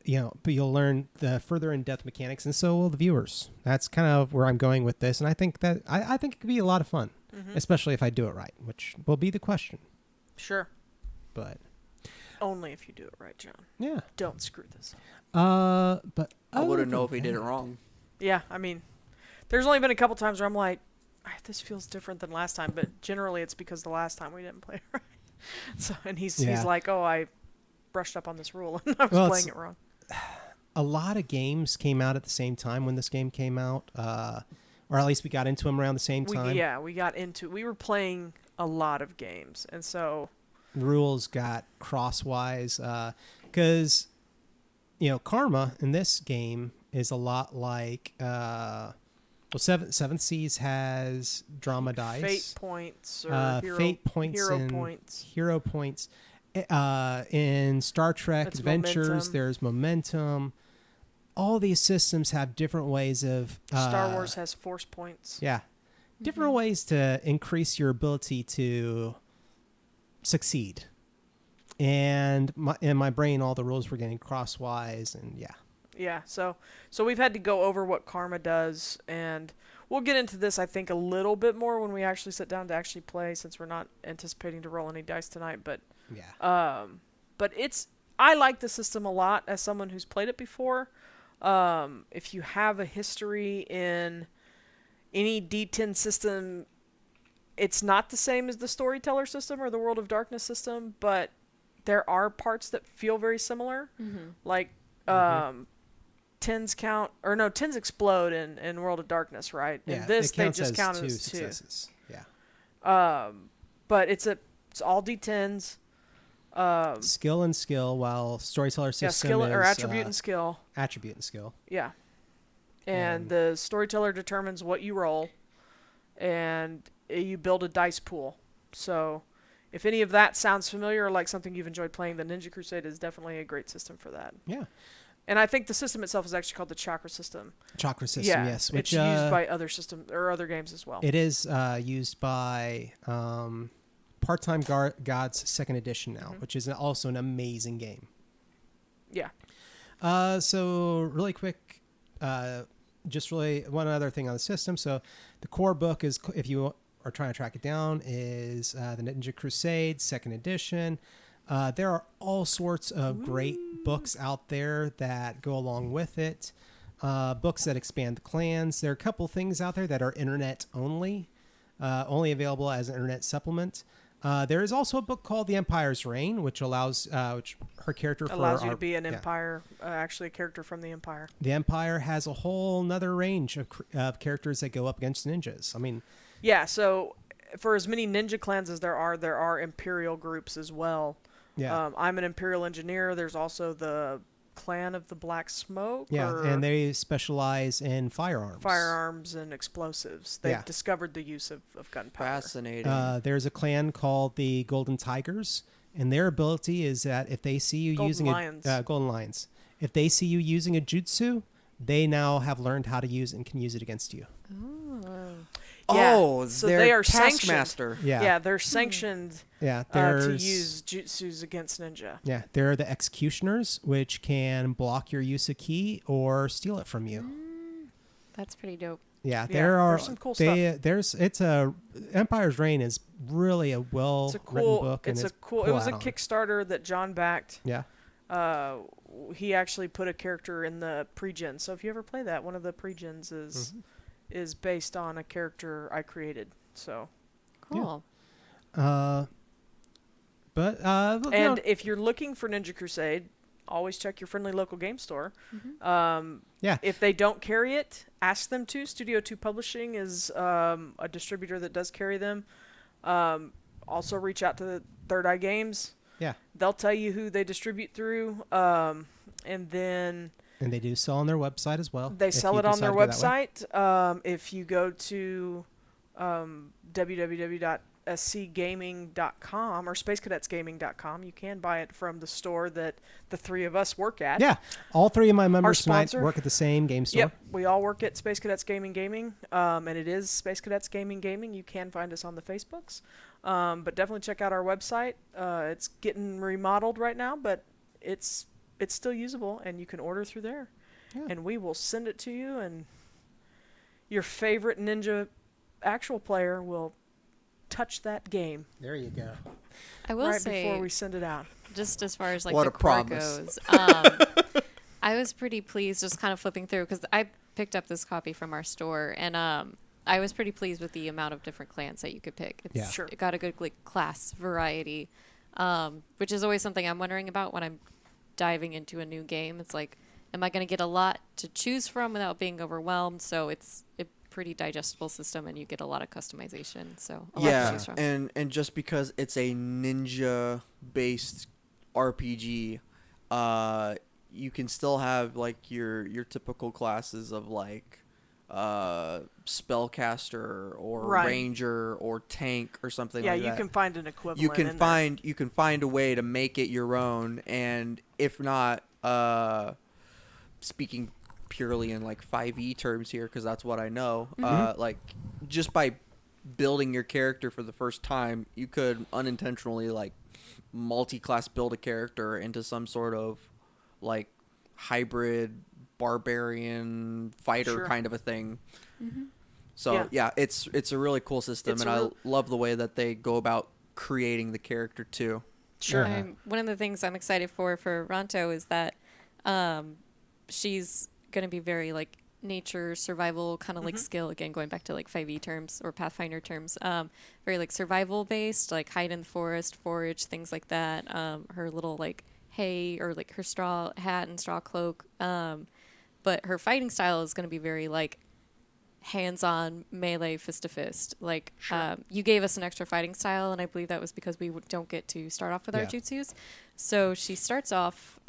S1: but you'll learn the further in-depth mechanics, and so will the viewers. That's kind of where I'm going with this, and I think that I think it could be a lot of fun, especially if I do it right, which will be the question.
S2: Sure.
S1: But
S2: Only if you do it right, John.
S1: yeah,
S2: Don't screw this up.
S1: but
S5: I
S1: other
S5: wouldn't know
S1: than
S5: if he did it
S1: that-
S5: wrong.
S2: Yeah, I mean, there's only been a couple times where I'm like, this feels different than last time, but generally it's because the last time we didn't play it right. So, and he's
S1: Yeah.
S2: like, oh, I brushed up on this rule and I was
S1: Well,
S2: playing
S1: it's-
S2: it wrong.
S1: A lot of games came out at the same time when this game came out, or at least we got into them around the same time.
S2: We were playing a lot of games, and so
S1: The rules got crosswise because karma in this game is a lot like Seventh Seas has drama dice,
S2: fate points or
S1: fate points,
S2: hero
S1: and
S2: points.
S1: hero points. In Star Trek
S2: That's
S1: Adventures,
S2: momentum.
S1: there's momentum. All these systems have different ways of
S2: Star Wars has force points.
S1: yeah, different ways to increase your ability to succeed. And in my brain, all the rules were getting crosswise, and yeah.
S2: Yeah, so we've had to go over what karma does, and we'll get into this, I think, a little bit more when we actually sit down to actually play, since we're not anticipating to roll any dice tonight. But but I like the system a lot as someone who's played it before. If you have a history in any D10 system, it's not the same as the Storyteller system or the World of Darkness system, but there are parts that feel very similar, like. Tens count, or no, tens explode in World of Darkness, right?
S1: Yeah,
S2: in this,
S1: they
S2: just count
S1: two
S2: as
S1: successes.
S2: two.
S1: Yeah.
S2: But it's all D10s.
S1: Skill and skill, while Storyteller system
S2: skill
S1: is
S2: or attribute and skill.
S1: Attribute and skill.
S2: Yeah. And the Storyteller determines what you roll, and you build a dice pool. So if any of that sounds familiar or like something you've enjoyed playing, the Ninja Crusade is definitely a great system for that.
S1: Yeah.
S2: And I think the system itself is actually called the Chakra system.
S1: Chakra system,
S2: Yeah,
S1: yes.
S2: Which it's used by other system or other games as well.
S1: It is used by Part-Time Gods Second Edition now, which is also an amazing game.
S2: Yeah.
S1: So really quick, just really one other thing on the system. So the core book is, if you are trying to track it down, is the Ninja Crusade Second Edition. There are all sorts of great books out there that go along with it. Books that expand the clans. There are a couple things out there that are internet only available as an internet supplement. There is also a book called The Empire's Reign, which allows which her character
S2: allows you to be an Empire, actually a character from the Empire.
S1: The Empire has a whole nother range of characters that go up against ninjas. I mean,
S2: yeah. So for as many ninja clans as there are Imperial groups as well.
S1: Yeah.
S2: I'm an Imperial engineer. There's also the Clan of the Black Smoke.
S1: Yeah, and they specialize in firearms
S2: and explosives. They've discovered the use of gunpowder.
S5: Fascinating.
S1: There's a clan called the Golden Tigers, and their ability is that if they see you using Golden Lions, if they see you using a jutsu, they now have learned how to use it and can use it against you.
S2: Yeah. So they are
S5: Taskmaster.
S2: Yeah, they're sanctioned to use jutsus against ninja.
S1: Yeah, they're the executioners, which can block your use of ki or steal it from you.
S3: That's pretty dope.
S1: Yeah,
S2: there's some cool stuff.
S1: Empire's Reign is really a written book.
S2: It was a Kickstarter that John backed.
S1: Yeah.
S2: He actually put a character in the pre-gen. So if you ever play that, one of the pre-gens is based on a character I created. So
S3: cool.
S1: Yeah.
S2: If you're looking for Ninja Crusade, always check your friendly local game store. If they don't carry it, ask them to. Studio 2 Publishing is a distributor that does carry them. Also reach out to the Third Eye Games.
S1: Yeah.
S2: They'll tell you who they distribute through.
S1: And they do sell on their website as well.
S2: They sell it on their website. If you go to www.scgaming.com or spacecadetsgaming.com, you can buy it from the store that the three of us work at.
S1: Yeah, all three of my members tonight work at the same game store.
S2: Yep, we all work at Space Cadets Gaming, and it is Space Cadets Gaming. You can find us on the Facebooks, but definitely check out our website. It's getting remodeled right now, but it's still usable, and you can order through there, and we will send it to you, and your favorite ninja actual player will touch that game.
S1: There you go.
S3: I will
S2: say, before we send it out,
S3: just as far as like
S5: what
S3: the
S5: a
S3: core
S5: promise.
S3: goes, I was pretty pleased just kind of flipping through because I picked up this copy from our store, and I was pretty pleased with the amount of different clans that you could pick. It got a good class variety, which is always something I'm wondering about when I'm diving into a new game. It's like, am I going to get a lot to choose from without being overwhelmed? So it's a pretty digestible system, and you get a lot of customization. So a lot to choose from.
S5: and just because it's a ninja based RPG, you can still have like your typical classes of like spellcaster or ranger or tank or something like that.
S2: Yeah, you can find an equivalent.
S5: You can find a way to make it your own, and if not, speaking purely in like 5e terms here, because that's what I know, like just by building your character for the first time, you could unintentionally like multi-class build a character into some sort of like hybrid barbarian fighter
S2: Sure.
S5: kind of a thing.
S3: Mm-hmm.
S5: So
S2: Yeah.
S5: it's a really cool system,
S2: It's
S5: and
S2: a
S5: I
S2: real-
S5: love the way that they go about creating the character too.
S2: Sure.
S1: Uh-huh.
S3: One of the things I'm excited for Ronto is that she's going to be very like nature survival kind of like skill, again going back to like 5e terms or Pathfinder terms, very like survival based, like hide in the forest, forage, things like that. Her little like hay or like her straw hat and straw cloak, but her fighting style is going to be very like hands-on melee fist to fist. Like you gave us an extra fighting style, and I believe that was because we don't get to start off with our
S1: Yeah.
S3: jutsus. So she starts off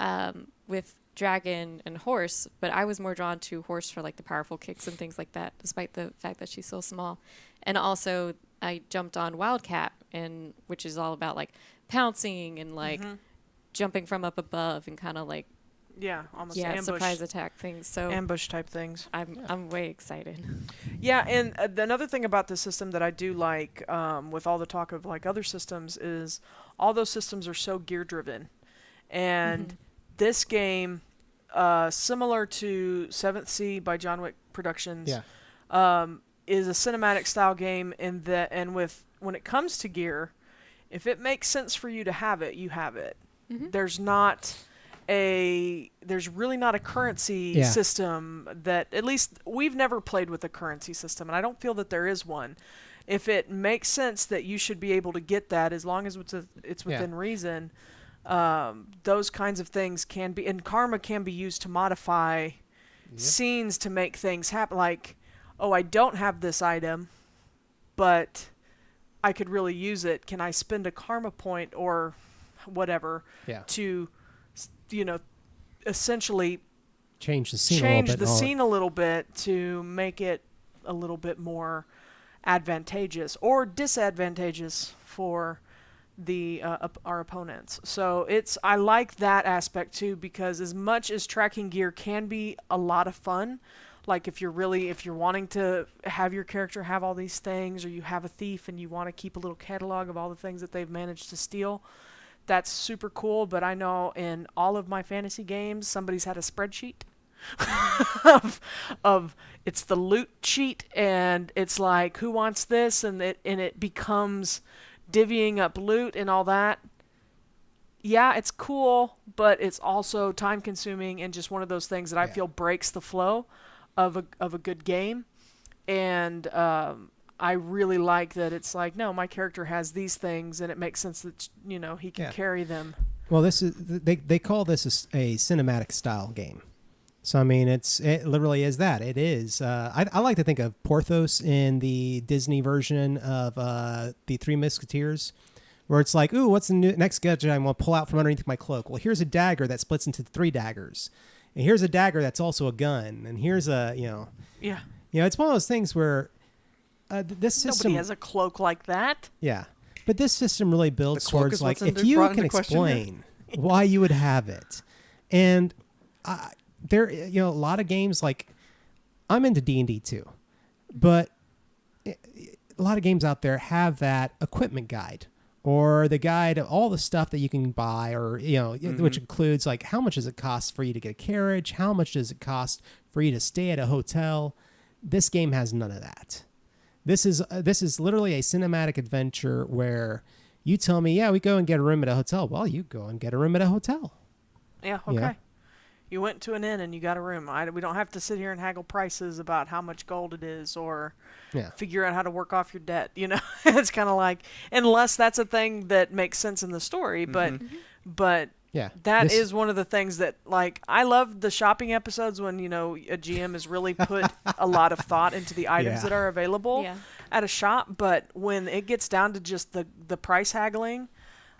S3: with dragon and horse, but I was more drawn to horse for like the powerful kicks and things like that, despite the fact that she's so small. And also I jumped on wildcat, and which is all about like pouncing and like jumping from up above and kind of like
S2: Yeah, almost
S3: surprise
S2: ambush,
S3: attack things. So
S2: ambush type things.
S3: I'm way excited.
S2: Yeah, and another thing about the system that I do like, with all the talk of like other systems, is all those systems are so gear driven, and this game, similar to Seventh Sea by John Wick Productions, is a cinematic style game in that, and when it comes to gear, if it makes sense for you to have it, you have it. There's really not a currency system that, at least we've never played with a currency system, and I don't feel that there is one. If it makes sense that you should be able to get that, as long as it's within reason, those kinds of things can be, and karma can be used to modify scenes to make things happen. Like, oh, I don't have this item, but I could really use it. Can I spend a karma point or whatever to, essentially
S1: Change the scene
S2: a little bit to make it a little bit more advantageous or disadvantageous for the our opponents. So I like that aspect too, because as much as tracking gear can be a lot of fun, like if you're wanting to have your character have all these things, or you have a thief and you want to keep a little catalog of all the things that they've managed to steal, that's super cool. But I know in all of my fantasy games, somebody's had a spreadsheet of it's the loot sheet, and it's like, who wants this, and it becomes divvying up loot and all that. Yeah, it's cool, but it's also time consuming and just one of those things that I feel breaks the flow of a good game. And I really like that it's like, no, my character has these things, and it makes sense that he can carry them.
S1: Well, they call this a cinematic style game. So I mean, it literally is that. It is. I like to think of Porthos in the Disney version of the Three Musketeers, where it's like, ooh, what's the next gadget I'm going to pull out from underneath my cloak? Well, here's a dagger that splits into 3 daggers, and here's a dagger that's also a gun, and here's a it's one of those things where this system.
S2: Nobody has a cloak like that.
S1: Yeah, but this system really builds
S5: The cloak
S1: towards
S5: is
S1: like,
S5: what's
S1: if you
S5: brought
S1: can
S5: into question here.
S1: explain why you would have it, and there, a lot of games, like, I'm into D&D too, but a lot of games out there have that equipment guide, or the guide of all the stuff that you can buy, or which includes like, how much does it cost for you to get a carriage, how much does it cost for you to stay at a hotel. This game has none of that. This is literally a cinematic adventure where you tell me, we go and get a room at a hotel. Well, you go and get a room at a hotel.
S2: Yeah, okay. You went to an inn and you got a room. We don't have to sit here and haggle prices about how much gold it is, or figure out how to work off your debt. It's kind of like, unless that's a thing that makes sense in the story. But that is one of the things that, like, I love the shopping episodes when a GM has really put a lot of thought into the items that are available at a shop. But when it gets down to just the price haggling,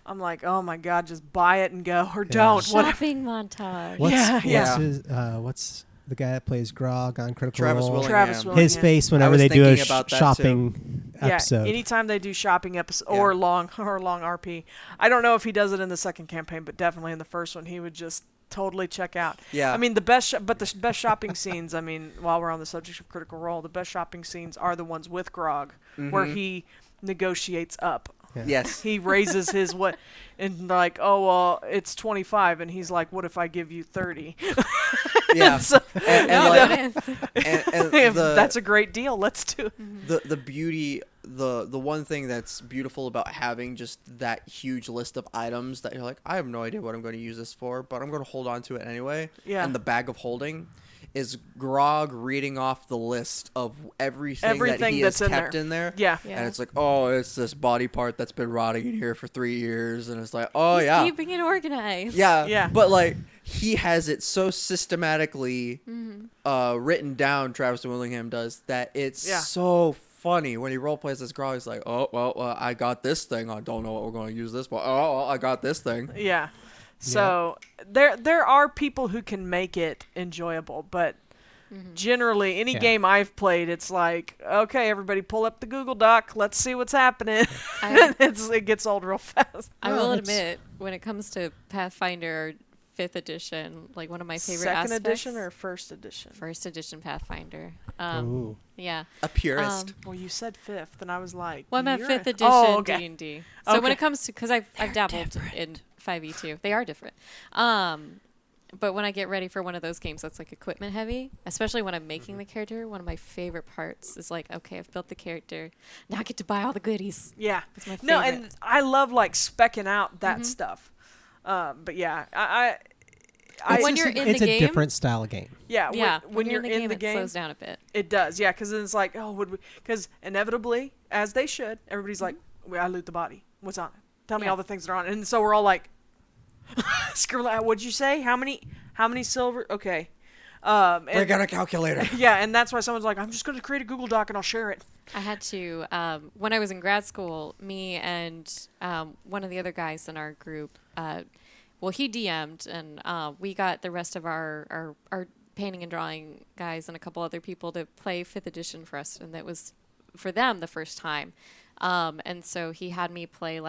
S2: I'm like, oh my God, just buy it and go, or don't.
S3: Shopping montage.
S1: What's the guy that plays Grog on Critical
S5: Travis
S1: Role?
S5: Willingham.
S2: Travis Willingham.
S1: His face whenever
S5: was
S1: they do a
S5: thinking about that
S1: shopping episode.
S2: Yeah, anytime they do shopping episode or long RP. I don't know if he does it in the second campaign, but definitely in the first one, he would just totally check out.
S5: Yeah.
S2: I mean, the best shopping scenes, I mean, while we're on the subject of Critical Role, the best shopping scenes are the ones with Grog, where he negotiates up.
S1: Yeah.
S5: Yes.
S2: He raises his and like, oh, well, it's 25. And he's like, what if I give you 30?
S5: Yeah.
S2: So,
S5: and
S3: No,
S5: like,
S3: it is.
S5: and
S2: if
S5: the,
S2: that's a great deal. Let's do it.
S5: the beauty, the one thing that's beautiful about having just that huge list of items that you're like, I have no idea what I'm going to use this for, but I'm going to hold on to it anyway.
S2: Yeah.
S5: And the bag of holding is Grog reading off the list of everything that he has
S2: that's
S5: kept in there.
S2: Yeah.
S3: Yeah.
S5: And it's like, oh, it's this body part that's been rotting in here for 3 years. And it's like, oh,
S3: He's
S5: yeah.
S3: keeping it organized.
S5: Yeah.
S2: Yeah.
S5: But, like, he has it so systematically written down, Travis Willingham does, that it's
S2: Yeah.
S5: so funny when he role plays this Grog. He's like, oh, well, I got this thing. I don't know what we're going to use this for. Oh, well, I got this thing.
S2: Yeah. So there are people who can make it enjoyable, but generally any
S1: Yeah.
S2: game I've played, it's like, okay, everybody pull up the Google Doc, let's see what's happening.
S3: I-
S2: it gets old real fast.
S3: I
S1: Well,
S3: will
S1: that's-
S3: admit, when it comes to Pathfinder 5th edition, like one of my favorite
S2: Second
S3: aspects.
S2: edition or first edition?
S3: First edition Pathfinder.
S1: Ooh.
S3: Yeah.
S5: A purist.
S2: Well, you said fifth, and I was like,
S3: Well, I meant
S2: you're
S3: 5th
S2: a-
S3: edition
S2: Oh, okay.
S3: D&D. So when
S2: Okay.
S3: it comes to, because I've dabbled in 5e2, they are different. But when I get ready for one of those games that's like equipment heavy, especially when I'm making the character, one of my favorite parts is like, okay, I've built the character, now I get to buy all the goodies.
S2: Yeah.
S3: That's my
S2: No,
S3: favorite.
S2: and I love like specking out that stuff. But yeah, I
S3: when
S1: It's
S3: you're
S1: just
S3: in
S1: it's
S3: the
S1: a
S3: game-
S1: different style of game.
S2: yeah,
S3: Yeah,
S2: when you're in the
S3: it
S2: game,
S3: slows down a bit.
S2: it does. Yeah, because then it's like, oh, would we? Because inevitably, as they should, everybody's like, well, I loot the body. What's on it? Tell me
S3: Yeah.
S2: all the things that are on it. And so we're all like, what'd you say? How many silver? Okay.
S5: Break out a calculator.
S2: Yeah, and that's why someone's like, I'm just going to create a Google Doc and I'll share it.
S3: I had to, when I was in grad school, me and one of the other guys in our group, well, he DM'd, and we got the rest of our painting and drawing guys and a couple other people to play 5th edition for us, and that was, for them, the first time. And so he had me play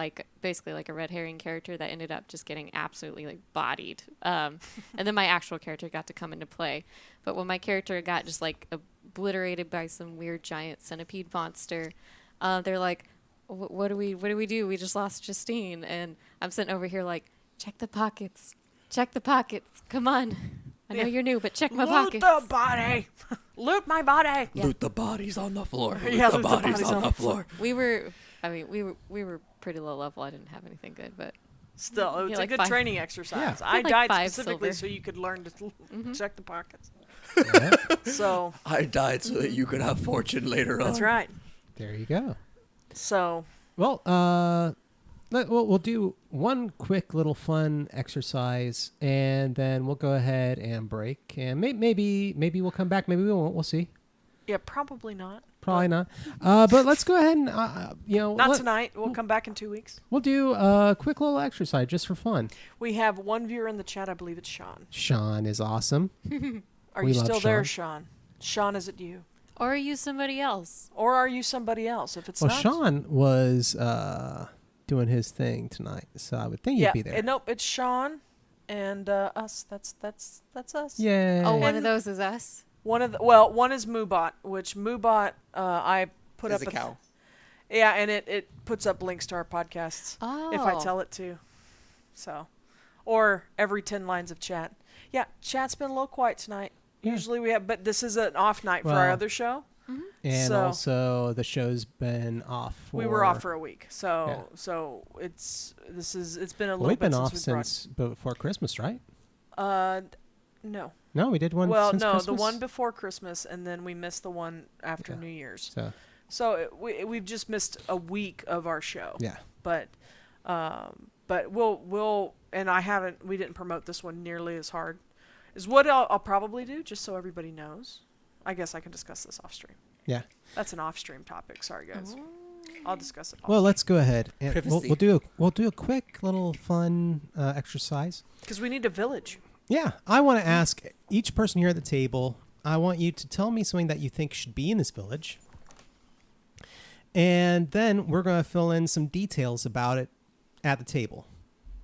S3: basically like a red herring character that ended up just getting absolutely like bodied. And then my actual character got to come into play. But when my character got just like obliterated by some weird giant centipede monster, they're like, what do we do? We just lost Justine. And I'm sitting over here like, check the pockets. Come on. I know you're new, but check my
S2: Loot
S3: pockets.
S2: the body. Loot my body.
S3: Yeah.
S5: Loot the bodies on the floor.
S2: Yeah,
S5: Loot the bodies on the floor.
S3: We were pretty low level. I didn't have anything good, but
S2: Still, it's
S3: Yeah,
S2: a
S3: like
S2: good
S3: 5
S2: training exercise.
S1: Yeah.
S2: I
S3: Like
S2: died
S3: 5
S2: specifically
S3: silver.
S2: so you could learn to check the pockets.
S1: Yeah,
S2: So
S5: I died so that you could have fortune later on.
S2: that's right.
S1: there you go.
S2: So
S1: Well, we'll do one quick little fun exercise, and then we'll go ahead and break. And maybe we'll come back. Maybe we won't. We'll see.
S2: yeah, probably not.
S1: Probably not. But let's go ahead and
S2: Not tonight. We'll come back in 2 weeks.
S1: We'll do a quick little exercise just for fun.
S2: We have one viewer in the chat. I believe it's Sean.
S1: Sean is awesome.
S2: Are
S1: We
S2: you
S1: love
S2: still there,
S1: Sean.
S2: Sean? Sean, is it you?
S3: or are you somebody else?
S2: Or are you somebody else? If it's
S1: Well,
S2: not,
S1: Sean was doing his thing tonight, so I would think
S2: yeah,
S1: he'd be there.
S2: nope, it's Sean and us. That's us.
S1: Yeah.
S3: Oh, one
S2: And-
S3: of those is us.
S2: One is Moobot, which Moobot I put
S5: Is
S2: up
S5: a cow.
S2: Yeah, and it puts up links to our podcasts
S3: Oh.
S2: if I tell it to. So, or every 10 lines of chat. Yeah, chat's been a little quiet tonight.
S1: Yeah.
S2: Usually we have, but this is an off night for our
S1: Well,
S2: other show.
S1: And
S2: so-
S1: also the show's been off.
S2: We were off for a week, so it's been a
S1: Well,
S2: little
S1: we've
S2: bit
S1: been off
S2: since we brought.
S1: since before Christmas, right?
S2: No.
S1: No, we did one.
S2: Well,
S1: since
S2: no,
S1: Christmas?
S2: the one before Christmas, and then we missed the one after
S1: Yeah.
S2: New Year's.
S1: So
S2: We've just missed a week of our show.
S1: yeah.
S2: But we'll and we didn't promote this one nearly as hard. Is what I'll probably do, just so everybody knows. I guess I can discuss this off stream.
S1: Yeah.
S2: That's an off stream topic. Sorry guys. I'll discuss it.
S1: Well, let's go ahead and
S5: Privacy.
S1: we'll do a quick little fun exercise.
S2: Because we need a village.
S1: Yeah, I want to ask each person here at the table. I want you to tell me something that you think should be in this village, and then we're going to fill in some details about it at the table.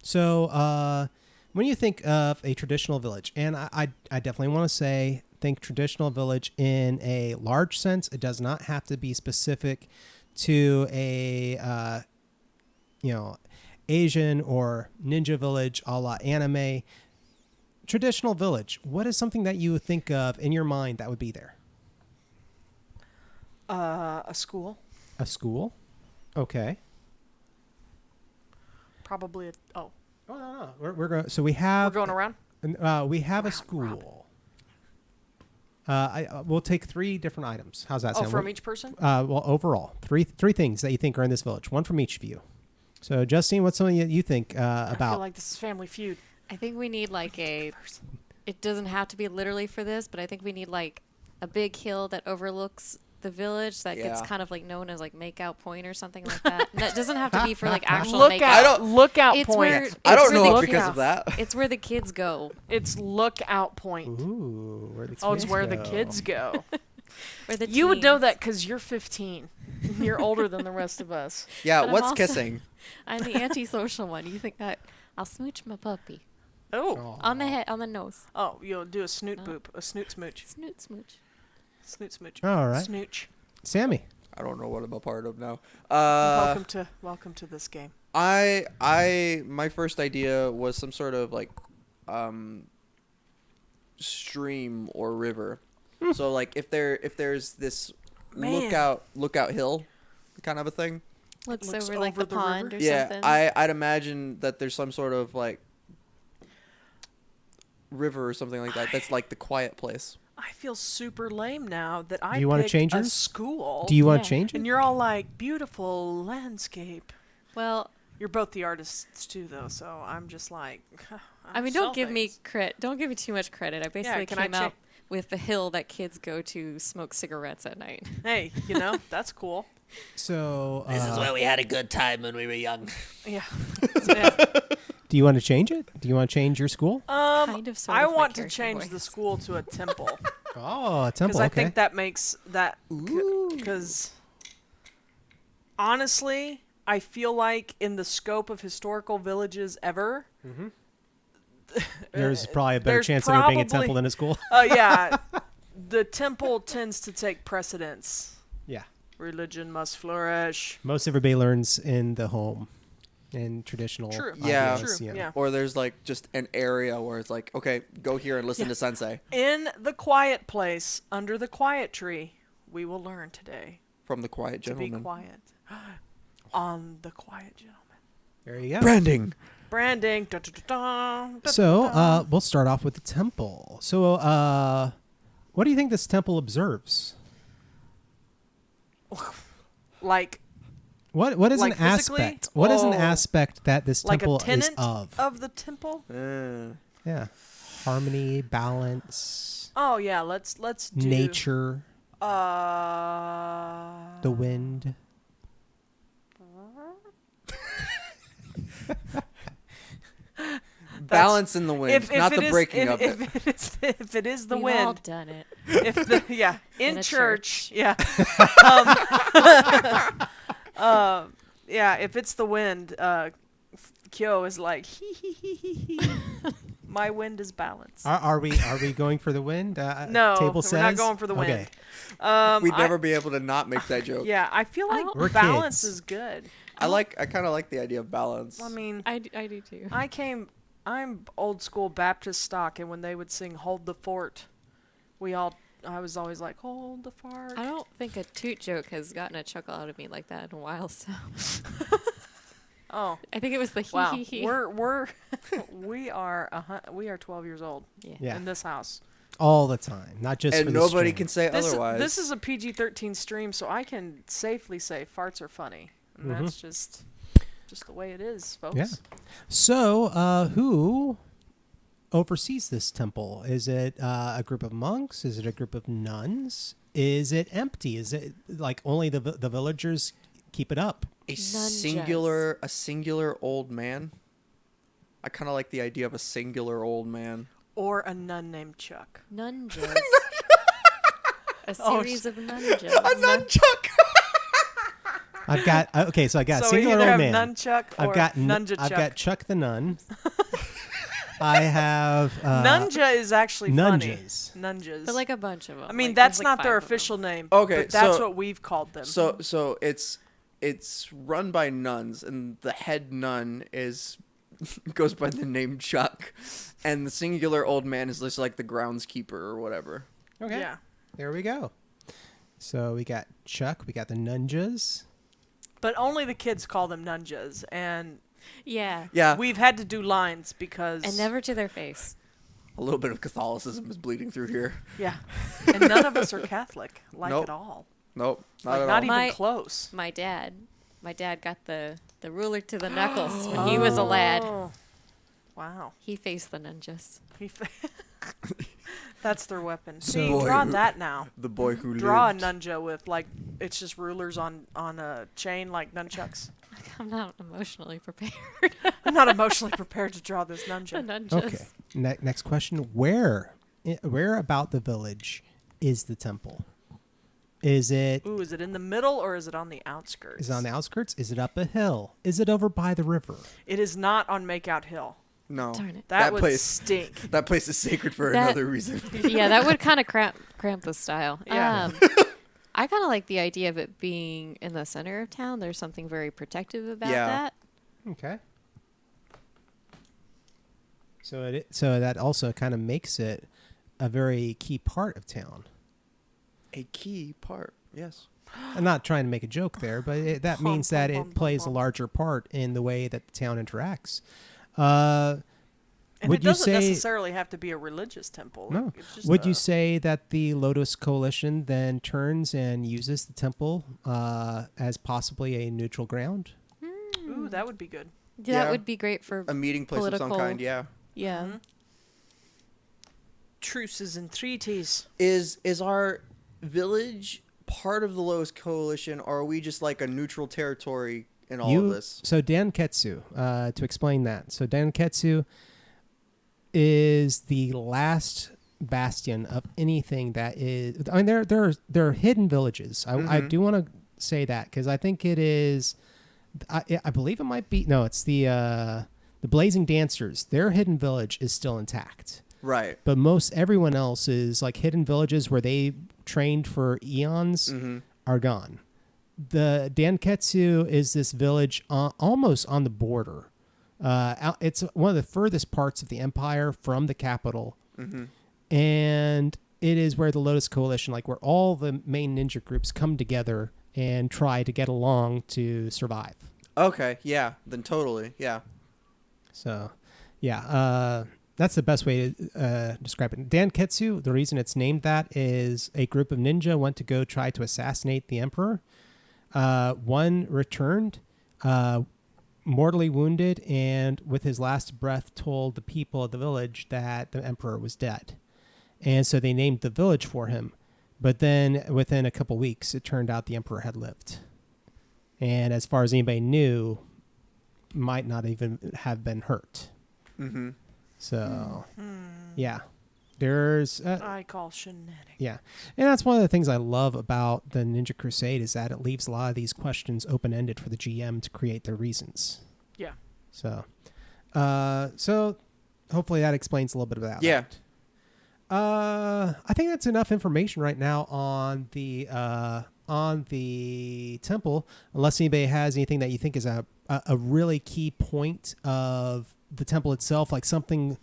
S1: So, when you think of a traditional village, and I definitely want to say think traditional village in a large sense. It does not have to be specific to a Asian or ninja village a la anime. traditional village. What is something that you think of in your mind that would be there?
S2: A school.
S1: A school? Okay.
S2: Probably a... Oh.
S1: Oh, no. We're going... So we have...
S2: We're going around?
S1: We have a school. We'll take 3 different items. How's that sound?
S2: From each person?
S1: Well, overall, three things that you think are in this village. One from each of you. So, Justine, what's something that you think about?
S2: I feel like this is Family Feud.
S3: I think we need like a. It doesn't have to be literally for this, but I think we need like a big hill that overlooks the village that gets kind of like known as like Makeout Point or something like that. That doesn't have to be for like actual makeout.
S2: Lookout
S3: It's
S2: Point.
S3: where-
S5: I don't
S3: it's
S5: know
S3: where
S5: it
S3: the
S5: because
S3: kids-
S5: of that.
S3: It's where the kids go.
S2: It's Lookout Point.
S1: Ooh, where the kids
S2: It's where the
S1: go.
S2: kids go.
S3: Where the
S2: You would know
S3: teens-
S2: that because you're 15. You're older than the rest of us.
S5: Yeah,
S3: But I'm
S5: what's
S3: also-
S5: kissing?
S3: I'm the antisocial one. You think that I'll smooch my puppy
S2: Oh.
S3: on the head, on the nose.
S2: Oh, you'll do a snoot boop. A snoot smooch.
S3: Snoot smooch.
S2: Snoot smooch.
S1: All right.
S2: Snooch.
S1: Sammy.
S5: I don't know what I'm a part of now.
S2: Welcome to this game.
S5: My first idea was some sort of like stream or river. So like if there's this
S2: Man.
S5: lookout hill kind of a thing.
S3: Looks
S2: Looks
S3: over like
S2: over
S3: the
S2: the
S3: pond
S2: river?
S3: or
S5: Yeah,
S3: something.
S5: I'd imagine that there's some sort of like river or something like that. That's like the quiet place.
S2: I feel super lame now that I
S1: you wanna
S2: picked
S1: change
S2: a
S1: yours?
S2: school.
S1: Do you want
S3: Yeah.
S1: to change it?
S2: And you're all like, beautiful landscape.
S3: Well,
S2: You're both the artists too, though, so I'm just like.
S3: I mean, don't give me don't give me too much credit. I basically
S2: can I
S3: came out with the hill that kids go to smoke cigarettes at night.
S2: Hey, that's cool.
S1: So,
S6: we had a good time when we were young.
S2: Yeah. Yeah.
S1: do you want to change it? Do you want to change your school?
S3: Kind of sort
S2: I
S3: of my
S2: want to
S3: character
S2: change the
S3: voice.
S2: school to a temple
S1: Oh, a
S2: because
S1: temple.
S2: I
S1: Okay.
S2: think that makes that. Because honestly, I feel like in the scope of historical villages ever,
S1: There's probably a better
S2: there's
S1: chance of there being a
S2: probably-
S1: temple than a school.
S2: yeah, the temple tends to take precedence.
S1: Yeah.
S2: Religion must flourish.
S1: Most everybody learns in the home, in traditional.
S2: True.
S5: Yeah.
S1: ideas,
S2: True.
S1: you know.
S2: Yeah.
S5: Or there's like just an area where it's like, okay, go here and listen to Sensei
S2: In the quiet place, under the quiet tree, we will learn today
S5: from the Quiet
S2: to be
S5: Gentleman.
S2: quiet. On the Quiet Gentleman.
S1: There you go.
S5: Branding.
S2: Branding. Da, da, da, da, da,
S1: So,
S2: da, da.
S1: we'll start off with the temple. So, what do you think this temple observes?
S2: Like
S1: What is
S2: Like
S1: an
S2: physically?
S1: aspect? What is an
S2: Oh.
S1: aspect that this
S2: like a
S1: temple is
S2: tenant
S1: of?
S2: the temple.
S1: Yeah, harmony, balance,
S2: Oh yeah, let's do
S1: nature, the
S2: Uh,
S1: wind.
S5: Balance in the wind,
S2: if
S5: not
S2: it
S5: the
S2: is-
S5: breaking
S2: if,
S5: of it.
S2: if it is the
S3: We've all
S2: wind,
S3: done it.
S2: if the yeah in,
S3: In a
S2: church,
S3: church.
S2: yeah, yeah, if it's the wind, Kyo is like hee hee hee hee hee. My wind is balanced.
S1: Are we going for the wind?
S2: No,
S1: table
S2: we're
S1: says?
S2: not going for the wind.
S1: Okay.
S5: We'd never be able to not make that joke.
S2: Yeah, I feel like
S3: don't-
S1: We're
S2: balance
S1: kids.
S2: is good.
S5: I kind of like the idea of balance.
S2: I mean,
S3: I do too.
S2: I'm old school Baptist stock, and when they would sing "Hold the Fort," I was always like, "Hold the fort."
S3: I don't think a toot joke has gotten a chuckle out of me like that in a while. So
S2: Oh,
S3: I think it was the hee
S2: wow,
S3: hee hee.
S2: we are 12 years old
S1: Yeah.
S2: in this house.
S1: All the time, not just for
S5: and
S1: the
S5: nobody
S1: stream.
S5: can say otherwise.
S2: This is a PG-13 stream, so I can safely say farts are funny, and that's just the way it is, folks.
S1: Yeah. So, who oversees this temple? Is it a group of monks? Is it a group of nuns? Is it empty? Is it like only the villagers keep it up?
S5: a
S3: Nunjas.
S5: singular old man. I kind of like the idea of a singular old man.
S2: Or a nun named Chuck.
S3: Nunjas. A
S2: Oh,
S3: series of nunjas.
S5: Nunchuck.
S1: I've got okay. So I got
S2: So we
S1: singular
S2: either
S1: old
S2: have
S1: man.
S2: Nunchuck or
S1: I've got
S2: Nunja
S1: I've
S2: Chuck.
S1: got Chuck the nun. I have
S2: Nunja is actually
S1: Nunjas.
S2: funny. Nunjas.
S3: But like a bunch of them.
S2: I mean,
S3: like,
S2: that's
S3: there's, like,
S2: not their
S3: 5 of them.
S2: official name.
S5: Okay,
S2: but that's
S5: so-
S2: what we've called them.
S5: So it's run by nuns, and the head nun is goes by the name Chuck, and the singular old man is just like the groundskeeper or whatever.
S1: Okay.
S2: Yeah.
S1: There we go. So we got Chuck. We got the Ninjas.
S2: But only the kids call them Ninjas, and
S3: Yeah.
S5: Yeah,
S2: we've had to do lines because
S3: And never to their face.
S5: a little bit of Catholicism is bleeding through here.
S2: yeah, and none of us are Catholic
S5: Nope.
S2: at all.
S5: Nope, not
S2: Like
S5: at
S2: not
S5: all.
S2: even
S3: My-
S2: close.
S3: My dad got the ruler to the knuckles when he was a lad.
S2: Oh. Wow.
S3: He faced the ninjas.
S2: That's their weapon.
S1: So-
S2: See,
S5: Boy
S2: draw
S5: who-
S2: that now.
S5: The boy who
S2: Draw a
S5: lived.
S2: ninja with like it's just rulers on a chain like nunchucks.
S3: I'm not emotionally prepared.
S2: I'm not emotionally prepared to draw this
S3: The
S2: nunchuck.
S3: ninjas.
S1: Okay. Next question. Where about the village is the temple? Is it
S2: Ooh, is it in the middle or is it on the outskirts?
S1: is it on the outskirts? Is it up a hill? Is it over by the river?
S2: It is not on Makeout Hill.
S5: No,
S3: Darn it.
S2: That would
S5: place.
S2: stink.
S5: That place is sacred for
S3: That-
S5: another reason.
S3: Yeah, that would kind of cramp the style.
S2: Yeah.
S3: I kind of like the idea of it being in the center of town. There's something very protective about
S5: Yeah.
S3: that.
S1: Okay. So that also kind of makes it a very key part of town.
S5: A key part, yes.
S1: I'm not trying to make a joke there, but that means that it plays a larger part in the way that the town interacts.
S2: And
S1: Would
S2: it
S1: you
S2: doesn't
S1: say
S2: necessarily have to be a religious temple.
S1: no?
S2: Like, it's just
S1: Would you say that the Lotus Coalition then turns and uses the temple as possibly a neutral ground?
S2: Ooh, that would be good.
S3: That
S5: Yeah.
S3: would be great for
S5: A meeting place of some
S3: Political-
S5: kind, yeah.
S3: yeah.
S2: Mhm. Truces and treaties.
S5: Is our village part of the Lotus Coalition, or are we just like a neutral territory in all of this?
S1: So Danketsu, to explain that. So Danketsu is the last bastion of anything that is. I mean, there are hidden villages. I do want to say that because I think it is. I believe it might be. No, it's the Blazing Dancers. Their hidden village is still intact.
S5: Right.
S1: But most everyone else is like hidden villages where they trained for eons are gone. The Danketsu is this village almost on the border. It's one of the furthest parts of the empire from the capital. And it is where the Lotus Coalition, like where all the main ninja groups come together and try to get along to survive.
S5: Okay, yeah, then totally, yeah.
S1: So, yeah, that's the best way to describe it. Danketsu, the reason it's named that is a group of ninja went to go try to assassinate the emperor. One returned, mortally wounded, and with his last breath told the people of the village that the emperor was dead. And so they named the village for him. But then within a couple weeks, it turned out the emperor had lived. And as far as anybody knew, might not even have been hurt.
S5: Mm-hmm.
S1: So, yeah, there's
S2: I call shenanigans.
S1: yeah, and that's one of the things I love about the Ninja Crusade is that it leaves a lot of these questions open ended for the GM to create their reasons.
S2: Yeah.
S1: So, so hopefully that explains a little bit about
S5: Yeah.
S1: that. I think that's enough information right now on the temple. Unless anybody has anything that you think is a really key point of the temple itself, like something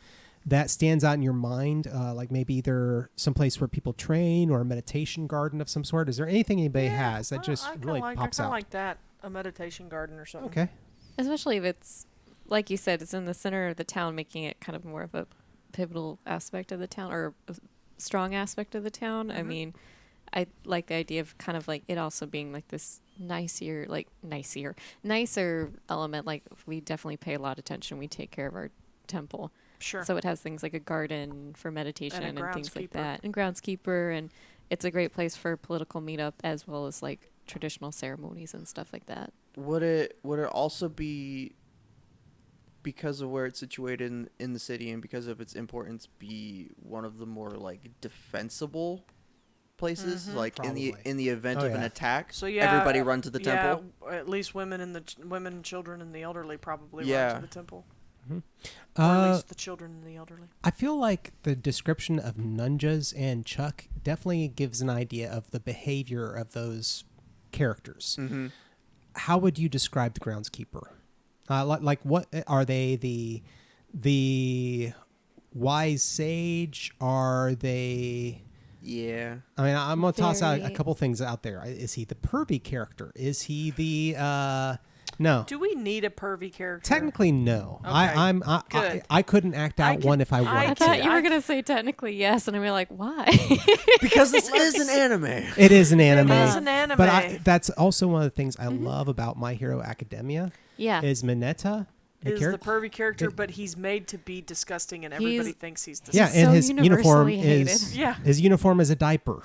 S1: that stands out in your mind, like maybe either someplace where people train or a meditation garden of some sort. Is there anything anybody has that just really pops
S2: I
S1: out?
S2: like that, a meditation garden or something.
S1: Okay.
S3: Especially if it's, like you said, it's in the center of the town, making it kind of more of a pivotal aspect of the town or a strong aspect of the town. I mean, I like the idea of kind of like it also being like this nicer element. Like we definitely pay a lot of attention. We take care of our temple.
S2: Sure.
S3: So it has things like a garden for meditation
S2: And a
S3: and things like
S2: groundskeeper.
S3: that. And groundskeeper. And it's a great place for political meetup as well as like traditional ceremonies and stuff like that.
S5: Would it also be, because of where it's situated in the city and because of its importance, be one of the more like defensible places, like
S1: Probably.
S5: in the event
S1: Oh,
S5: of an
S1: yeah.
S5: attack?
S2: So yeah,
S5: everybody run to the temple.
S2: Yeah, at least women and women, children, and the elderly probably
S5: Yeah.
S2: run to the temple. Or at least the children and the elderly.
S1: I feel like the description of Nunjas and Chuck definitely gives an idea of the behavior of those characters.
S5: Mm-hmm.
S1: How would you describe the groundskeeper? Like what are they? The wise sage? Are they?
S5: Yeah.
S1: I mean, I'm gonna toss out a
S3: Very-
S1: couple things out there. Is he the pervy character? Is he the no?
S2: Do we need a pervy character?
S1: Technically, no.
S2: Okay, good.
S1: I couldn't act
S2: I
S1: out
S2: can-
S1: one if I
S2: I
S3: I
S1: wanted
S3: thought
S1: to.
S3: you were gonna say technically yes, and I'm like, why?
S5: Because this is an anime.
S1: It is an anime.
S2: It is an anime.
S1: But that's also one of the things I
S3: Mm-hmm.
S1: love about My Hero Academia
S3: yeah.
S1: is Mineta.
S2: is the pervy character,
S1: it-
S2: but he's made to be disgusting, and everybody
S3: He's-
S2: thinks he's
S1: Yeah,
S2: disgusting.
S1: and
S3: so
S1: his uniform
S3: universally
S1: is
S3: hated.
S2: Yeah.
S1: his uniform is a diaper.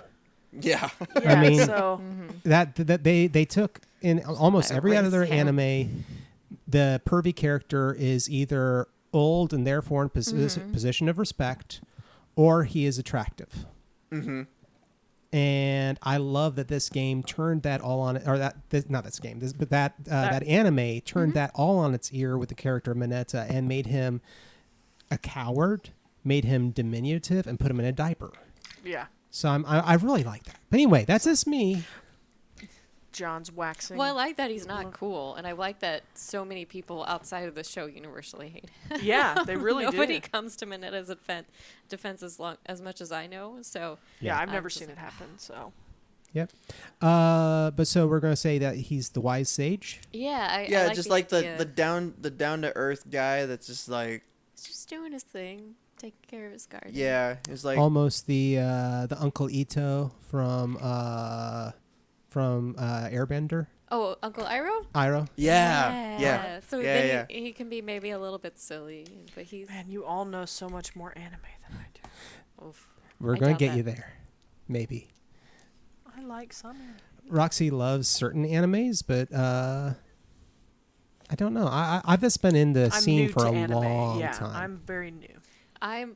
S5: Yeah.
S2: Yeah,
S1: mean-
S2: so
S1: That they took in almost
S3: I
S1: every other
S3: erased him.
S1: anime. The pervy character is either old and therefore in position of respect, or he is attractive.
S5: Mm-hmm.
S1: And I love that this game turned that all on, or not this game, but that anime turned that all on its ear with the character Mineta and made him a coward, made him diminutive, and put him in a diaper.
S2: yeah,
S1: So I really like that. But anyway, that's just me.
S2: John's waxing.
S3: Well, I like that he's not cool, and I like that so many people outside of the show universally hate him.
S2: yeah, they really
S3: Nobody
S2: do.
S3: comes to Mineta's defense as much as I know. So
S2: Yeah, I've
S3: I'm
S2: never
S3: just
S2: seen it
S3: like,
S2: happen. So
S1: Yep. But so we're gonna say that he's the wise sage.
S3: yeah, I
S5: Yeah,
S3: like
S5: just
S3: the
S5: like
S3: idea.
S5: the down to earth guy that's just like,
S3: He's just doing his thing, taking care of his garden.
S5: yeah, it's like
S1: Almost the Uncle Ito from Airbender.
S3: Oh, Uncle Iroh?
S1: Iroh.
S5: yeah.
S3: So
S5: Yeah,
S3: then
S5: yeah.
S3: He can be maybe a little bit silly, but he's.
S2: man, you all know so much more anime than I do.
S3: Oof.
S1: We're
S3: I
S1: gonna
S3: doubt
S1: get
S3: that.
S1: you there, maybe.
S2: I like some anime.
S1: Roxy loves certain animes, but I don't know. I've just been in the
S2: I'm
S1: scene
S2: new
S1: for
S2: to
S1: a
S2: anime.
S1: long
S2: Yeah,
S1: time.
S2: I'm very new.
S3: I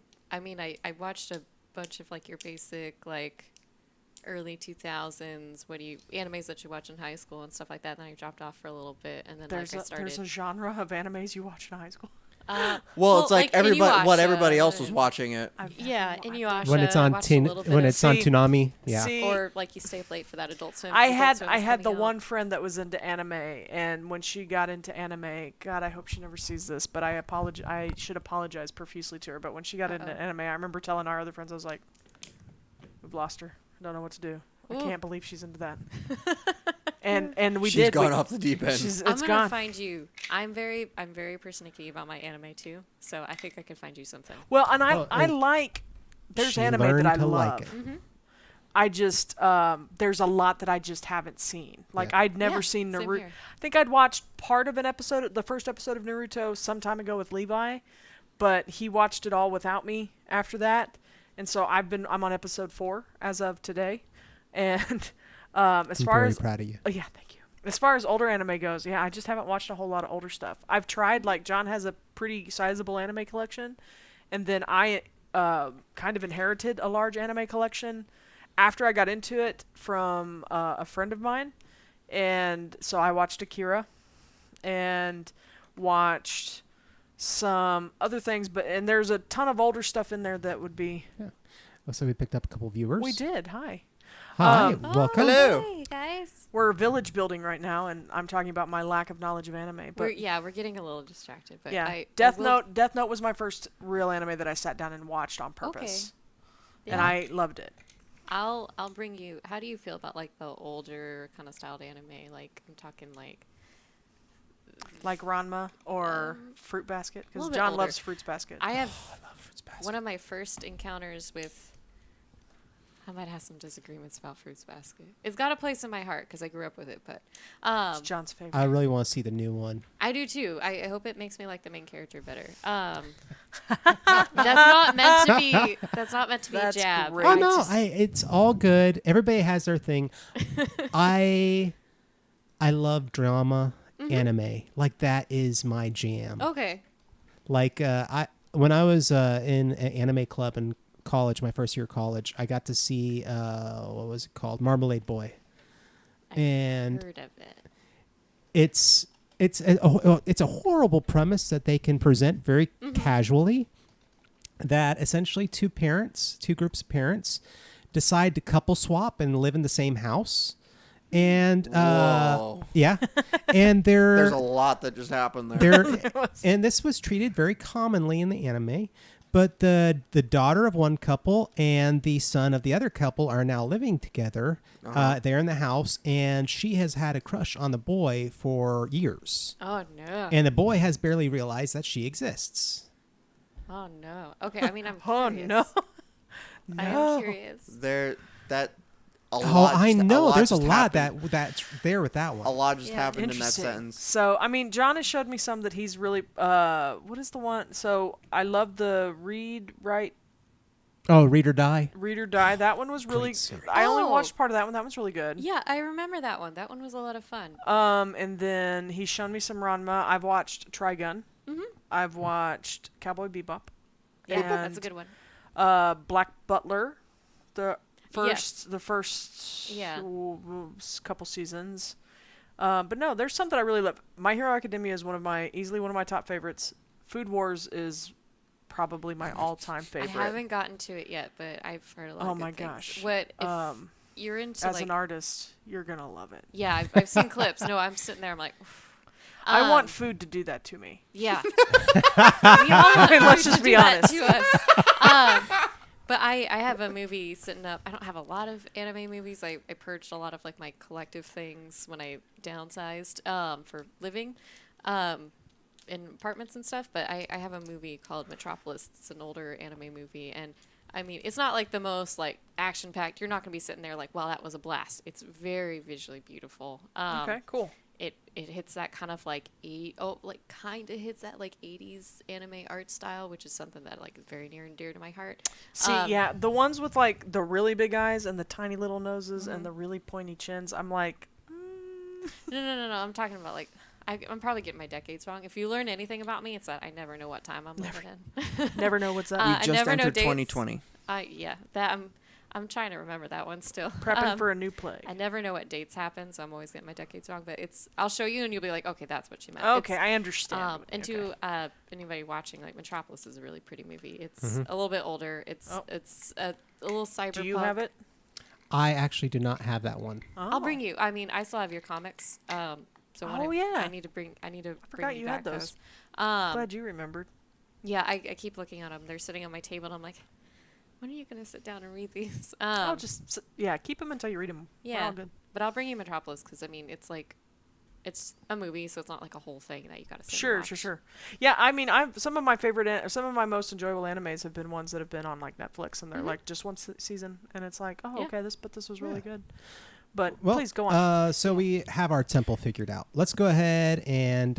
S3: mean, I watched a bunch of like your basic like early 2000s. What do you animes that you watch in high school and stuff like that? And then I dropped off for a little bit, and then
S2: There's
S3: like I started.
S2: there's a genre of animes you watch in high school.
S5: well, it's like everybody, what
S3: Inuyasha
S5: everybody else was
S3: and-
S5: watching it.
S3: Yeah, Inuyasha.
S1: when it's
S3: I
S1: on
S3: watched a little bit
S1: when
S3: of-
S1: it's on
S2: See-
S1: Tsunami, yeah.
S2: See,
S3: or like you stay up late for that Adult Swim.
S2: I
S3: Adult
S2: had
S3: Swim
S2: I
S3: is
S2: had the
S3: coming out.
S2: one friend that was into anime, and when she got into anime, God, I hope she never sees this, but I should apologize profusely to her. But when she got into anime, I remember telling our other friends, I was like, "We've lost her. I don't know what to do. I
S3: Ooh.
S2: can't believe she's into that." and we
S5: She's
S2: did.
S5: gone off the deep end.
S2: It's
S3: I'm gonna
S2: gone.
S3: find you. I'm very persnickety about my anime too, so I think I could find you something.
S2: Well, and
S1: Well,
S2: I
S1: and
S2: like. There's
S1: she
S2: anime
S1: learned
S2: that I
S1: to like
S2: love.
S1: it.
S2: I just there's a lot that I just haven't seen. Like
S1: Yeah.
S2: I'd never
S3: Yeah,
S2: seen
S3: same
S2: Naruto.
S3: here.
S2: I think I'd watched part of an episode, the first episode of Naruto, some time ago with Levi, but he watched it all without me after that, and so I'm on episode 4 as of today, and as
S1: I'm
S2: far
S1: very
S2: as
S1: proud of you.
S2: yeah, thank you. As far as older anime goes, yeah, I just haven't watched a whole lot of older stuff. I've tried, like John has a pretty sizable anime collection, and then I kind of inherited a large anime collection after I got into it from a friend of mine, and so I watched Akira, and watched some other things, and there's a ton of older stuff in there that would be.
S1: So we picked up a couple viewers.
S2: We did. Hi.
S1: Hi,
S2: Oh,
S1: welcome.
S5: Hello.
S3: Hey guys.
S2: We're village building right now, and I'm talking about my lack of knowledge of anime. But
S3: We're getting a little distracted, but
S2: yeah,
S3: I
S2: Death
S3: will-
S2: Note. Death Note was my first real anime that I sat down and watched on purpose, and
S3: Yeah.
S2: I loved it.
S3: I'll bring you. How do you feel about like the older kind of styled anime? Like I'm talking like
S2: Like Ranma or Fruit Basket, because
S3: little bit
S2: John
S3: older.
S2: loves Fruits Basket.
S3: I have one of my first encounters with. I might have some disagreements about Fruits Basket. It's got a place in my heart because I grew up with it, but
S2: It's John's favorite.
S1: I really want to see the new one.
S3: I do too. I hope it makes me like the main character better. That's not meant to be. That's not meant to be
S2: That's
S3: a jab.
S2: great.
S1: Oh
S2: I
S1: no,
S2: just-
S1: it's all good. Everybody has their thing. I love drama anime. Like that is my jam.
S3: Okay.
S1: Like when I was in an anime club in college, my first year of college, I got to see what was it called, Marmalade Boy, and
S3: Heard of it.
S1: it's a horrible premise that they can present very casually. That essentially two groups of parents, decide to couple swap and live in the same house, And
S5: Whoa.
S1: yeah, and
S5: There's a lot that just happened there.
S1: and this was treated very commonly in the anime. But the daughter of one couple and the son of the other couple are now living together. They're in the house, and she has had a crush on the boy for years.
S3: Oh no.
S1: And the boy has barely realized that she exists.
S3: Oh no. Okay, I mean I'm
S2: Oh
S3: curious.
S2: no.
S3: I am curious.
S1: I know. There's a
S5: just
S1: lot
S5: happened.
S1: that's there with that
S5: A
S1: one.
S5: lot just
S3: Yeah.
S5: happened in that
S2: Interesting.
S5: sentence.
S2: So, I mean, John has showed me some that he's really. What is the one? So, I love the Read, Write,
S1: Oh, Read or Die.
S2: Read or Die. That one was really.
S1: Great series.
S2: I only
S3: Oh.
S2: watched part of that one. That one's really good.
S3: Yeah, I remember that one. That one was a lot of fun.
S2: And then he's shown me some Ranma. I've watched Trigun.
S3: Mhm.
S2: I've watched Cowboy Bebop.
S3: Yeah,
S2: and,
S3: that's a good one.
S2: Black Butler. The first
S3: Yeah.
S2: couple seasons. But no, there's some that I really love. My Hero Academia is easily one of my top favorites. Food Wars is probably my all-time favorite.
S3: I haven't gotten to it yet, but I've heard a lot
S2: Oh
S3: of good
S2: my
S3: things.
S2: gosh.
S3: What if you're into
S2: As
S3: like
S2: an artist, you're gonna love it.
S3: Yeah, I've seen clips. No, I'm sitting there I'm like
S2: I want food to do that to me.
S3: Yeah. We all want
S2: Let's
S3: food
S2: just
S3: to
S2: be
S3: do that
S2: honest.
S3: to us. But I have a movie sitting up. I don't have a lot of anime movies. I purged a lot of like my collective things when I downsized for living in apartments and stuff. But I have a movie called Metropolis. It's an older anime movie. And I mean, it's not like the most like action packed. You're not going to be sitting there like, wow, that was a blast. It's very visually beautiful.
S2: Okay, cool.
S3: It hits that kind of like kind of hits that like 80s anime art style, which is something that like is very near and dear to my heart.
S2: See, yeah, the ones with like the really big eyes and the tiny little noses and the really pointy chins, I'm like,
S3: No. I'm talking about like I'm probably getting my decades wrong. If you learn anything about me, it's that I never know what time I'm living in.
S2: never know what's up.
S5: We
S3: I
S5: just
S3: never know
S5: entered
S3: dates.
S5: 2020.
S3: Yeah, that I'm trying to remember that one still.
S2: Prepping for a new plague.
S3: I never know what dates happen, so I'm always getting my decades wrong. But I'll show you, and you'll be like, okay, that's what she meant.
S2: Okay,
S3: It's,
S2: I understand.
S3: and
S2: Okay.
S3: to anybody watching, like Metropolis is a really pretty movie. It's a little bit older. It's a little cyberpunk.
S2: Do you have it?
S1: I actually do not have that one.
S3: I'll bring you. I mean, I still have your comics. So when
S2: Oh, yeah.
S3: I need to bring
S2: forgot
S3: you
S2: you
S3: back
S2: had those.
S3: those.
S2: Glad you remembered.
S3: Yeah, I keep looking at them. They're sitting on my table, and I'm like, when are you gonna sit down and read these?
S2: Keep them until you read them.
S3: Yeah,
S2: all good.
S3: but I'll bring you Metropolis because I mean, it's a movie, so it's not like a whole thing that you gotta sit and
S2: Sure.
S3: watch.
S2: Yeah, I mean, some of my most enjoyable animes have been ones that have been on like Netflix, and they're like just one season, and it's like, oh,
S3: Yeah.
S2: okay, this was really good. But
S1: Well,
S2: please go on.
S1: So we have our temple figured out. Let's go ahead and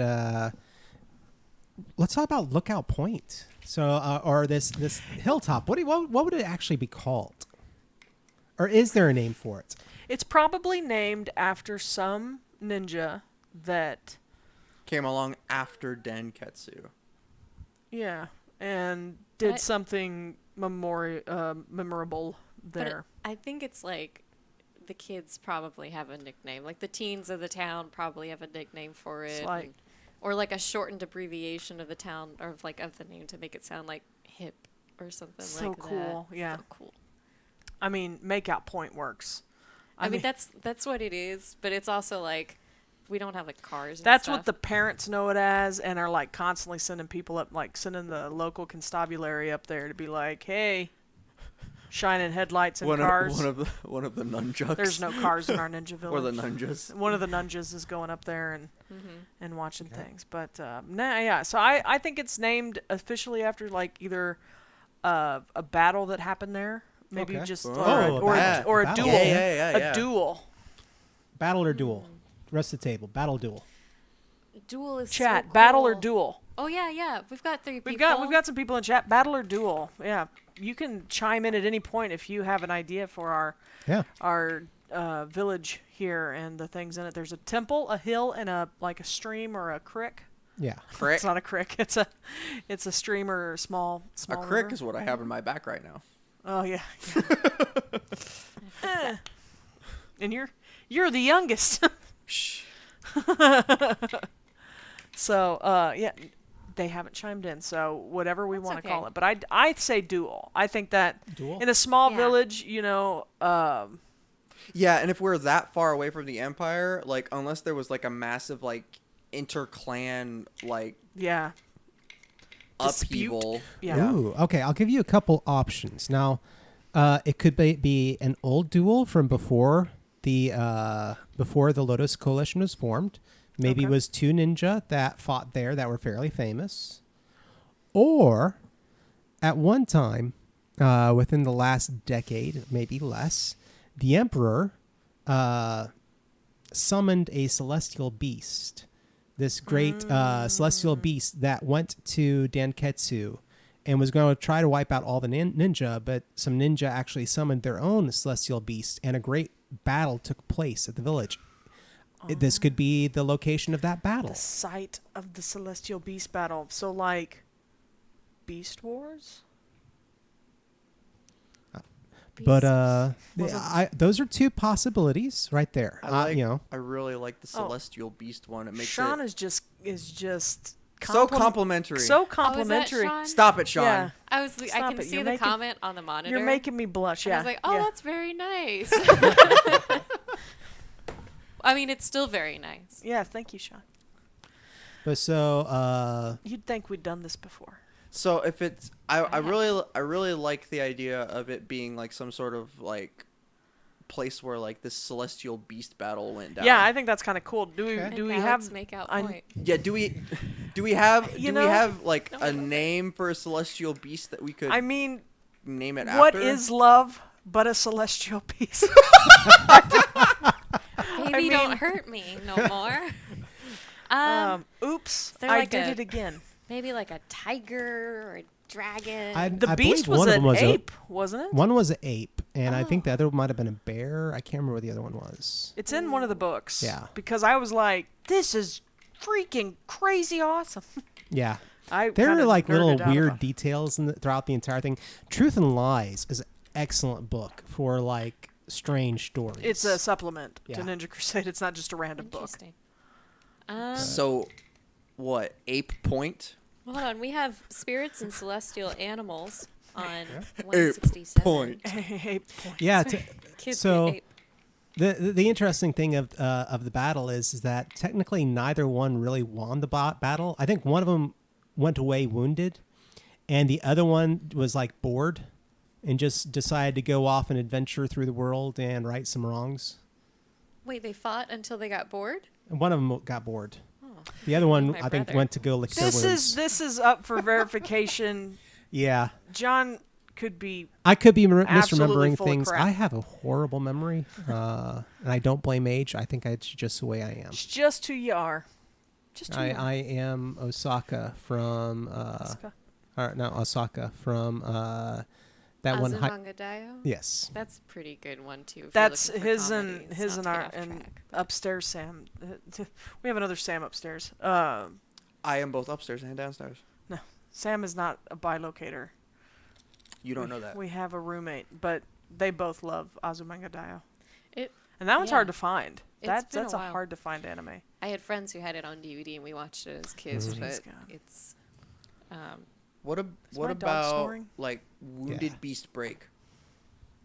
S1: let's talk about Lookout Point. So, or this hilltop. What would it actually be called? Or is there a name for it?
S2: It's probably named after some ninja that,
S5: Came along after Denketsu.
S2: yeah, and did
S3: I-
S2: something memorable
S3: But
S2: there.
S3: I think it's like the kids probably have a nickname. Like the teens of the town probably have a nickname for it.
S2: It's like-
S3: and- or like a shortened abbreviation of the town or of the name to make it sound like hip or something
S2: So
S3: like that.
S2: cool, yeah.
S3: So cool.
S2: I mean, Makeout Point works.
S3: I mean that's what it is, but it's also like we don't have like cars and
S2: That's
S3: stuff.
S2: what the parents know it as, and are like constantly sending people up, like sending the local constabulary up there to be like, hey, shining headlights and cars.
S5: One of the nunchucks.
S2: There's no cars in our ninja village.
S5: Or the nunjas.
S2: One of the nunjas is going up there and watching things. But yeah. So I think it's named officially after like either a battle that happened there, maybe
S1: Okay.
S2: just
S1: Oh,
S2: or a
S1: battle.
S2: duel.
S5: Yeah.
S2: A duel.
S1: Battle or duel? Rest of the table. Battle, duel.
S3: Duel is
S2: Chat.
S3: so
S2: Battle or
S3: cool.
S2: duel.
S3: Oh yeah. We've got 3 people.
S2: We've got some people in chat. Battle or duel. Yeah. You can chime in at any point if you have an idea for our village here and the things in it. There's a temple, a hill, and a stream or a creek.
S1: Yeah.
S5: Crick.
S2: It's not a creek. It's a stream or a small
S5: A crick
S2: river.
S5: is what I have in my back right now.
S2: Oh yeah. And you're the youngest.
S5: Shh.
S2: So yeah, they haven't chimed in. So whatever we want to
S3: okay.
S2: call it, but I'd say duel. I think that
S1: Duel?
S2: in a small
S3: Yeah.
S2: village,
S5: Yeah, and if we're that far away from the Empire, like, unless there was, like, a massive, like, inter-clan, like,
S2: Yeah.
S5: upheaval.
S2: Yeah.
S1: Ooh, okay. I'll give you a couple options. Now, it could be an old duel from before the Lotus Coalition was formed. Maybe it was two ninja that fought there that were fairly famous. Or, at one time, within the last decade, maybe less, the Emperor summoned a celestial beast. This great celestial beast that went to Danketsu and was going to try to wipe out all the ninja, but some ninja actually summoned their own celestial beast, and a great battle took place at the village. This could be the location of that battle.
S2: The site of the Celestial Beast battle. So, like, Beast Wars?
S1: But those are two possibilities right there.
S5: I really like the Celestial Beast one. It makes
S2: Sean
S5: it
S2: is just
S5: so complimentary.
S2: So
S3: Oh, is that
S2: complimentary.
S3: Sean?
S5: Stop it, Sean.
S2: Yeah.
S3: I
S2: Stop
S3: can
S2: it.
S3: see
S2: You're
S3: the
S2: making-
S3: comment on the monitor.
S2: You're making me blush.
S3: and
S2: Yeah.
S3: I was like, oh,
S2: yeah.
S3: that's very nice. I mean, it's still very nice.
S2: Yeah, thank you, Sean.
S1: But so,
S2: You'd think we'd done this before.
S5: So if it's, I really like the idea of it being like some sort of like place where like this celestial beast battle went down.
S2: Yeah, I think that's kind of cool. Do we
S1: Okay.
S2: do we
S3: And now
S2: have
S3: it's make out
S2: I-
S3: point.
S5: Yeah. Do we have
S2: You
S5: we
S2: know-
S5: have like
S3: No,
S5: a name for a celestial beast that we could
S2: I mean,
S5: name it
S2: what
S5: after?
S2: is love but a celestial beast?
S3: Baby, don't hurt me no more.
S2: Oops,
S3: they're
S2: I
S3: like
S2: did
S3: a-
S2: it again.
S3: Maybe like a tiger or a dragon.
S2: The
S1: I
S2: beast
S1: believe
S2: was
S1: one of
S2: an
S1: them was
S2: ape, wasn't it?
S1: one was an ape, and I think the other might have been a bear. I can't remember what the other one was.
S2: It's in one of the books.
S1: Yeah.
S2: Because I was like, this is freaking crazy awesome.
S1: Yeah.
S2: I
S1: There
S2: kinda
S1: are like little
S2: nerded out
S1: weird
S2: about it.
S1: details throughout the entire thing. Truth and Lies is an excellent book for like strange stories.
S2: It's a supplement
S1: Yeah.
S2: to Ninja Crusade. It's not just a random book.
S3: Interesting.
S5: So, what? Ape Point.
S3: Hold on, we have spirits and celestial animals on
S5: Ape
S3: 167.
S5: Point.
S2: Ape point.
S1: yeah.
S3: Kids
S1: So-
S3: get ape.
S1: The interesting thing of the battle is that technically neither one really won the battle. I think one of them went away wounded, and the other one was like bored and just decided to go off and adventure through the world and right some wrongs.
S3: Wait, they fought until they got bored?
S1: And one of them got bored. The other one,
S3: my
S1: I think,
S3: brother.
S1: went to go lick their wounds.
S2: This is up for verification.
S1: Yeah.
S2: John could be
S1: I could be
S2: Absolutely
S1: misremembering
S2: full of
S1: things.
S2: crap.
S1: I have a horrible memory, and I don't blame age. I think it's just the way I am.
S2: it's just who you are. Just who you are.
S1: I am Osaka from Osaka from that one.
S3: Azumanga Daioh?
S1: Yes.
S3: That's a pretty good one, too. if you're
S2: That's
S3: looking for
S2: his
S3: comedies, not to
S2: our
S3: get off
S2: and
S3: track.
S2: upstairs Sam. We have another Sam upstairs.
S5: I am both upstairs and downstairs.
S2: No, Sam is not a bilocator.
S5: You don't know that.
S2: We have a roommate, but they both love Azumanga Daioh.
S3: It-
S2: And that one's
S3: yeah.
S2: hard to find.
S3: It's been
S2: That's
S3: a
S2: a
S3: while.
S2: hard to find anime.
S3: I had friends who had it on DVD, and we watched it as kids,
S1: Mhm.
S3: but
S2: Jeez, God.
S3: it's...
S5: What
S2: my dog
S5: about
S2: snoring?
S5: like Wounded
S1: Yeah.
S5: Beast Break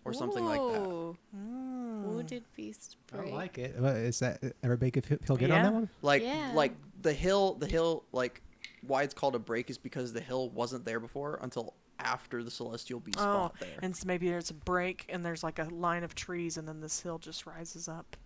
S5: or something like that?
S3: Ooh, Wounded Beast Break.
S1: I like it. Is that everybody could feel good on
S2: Yeah.
S1: that one?
S5: Like
S3: Yeah.
S5: like the hill like why it's called a break is because the hill wasn't there before until after the celestial beast
S2: Oh,
S5: fought there.
S2: and maybe there's a break, and there's like a line of trees, and then this hill just rises up.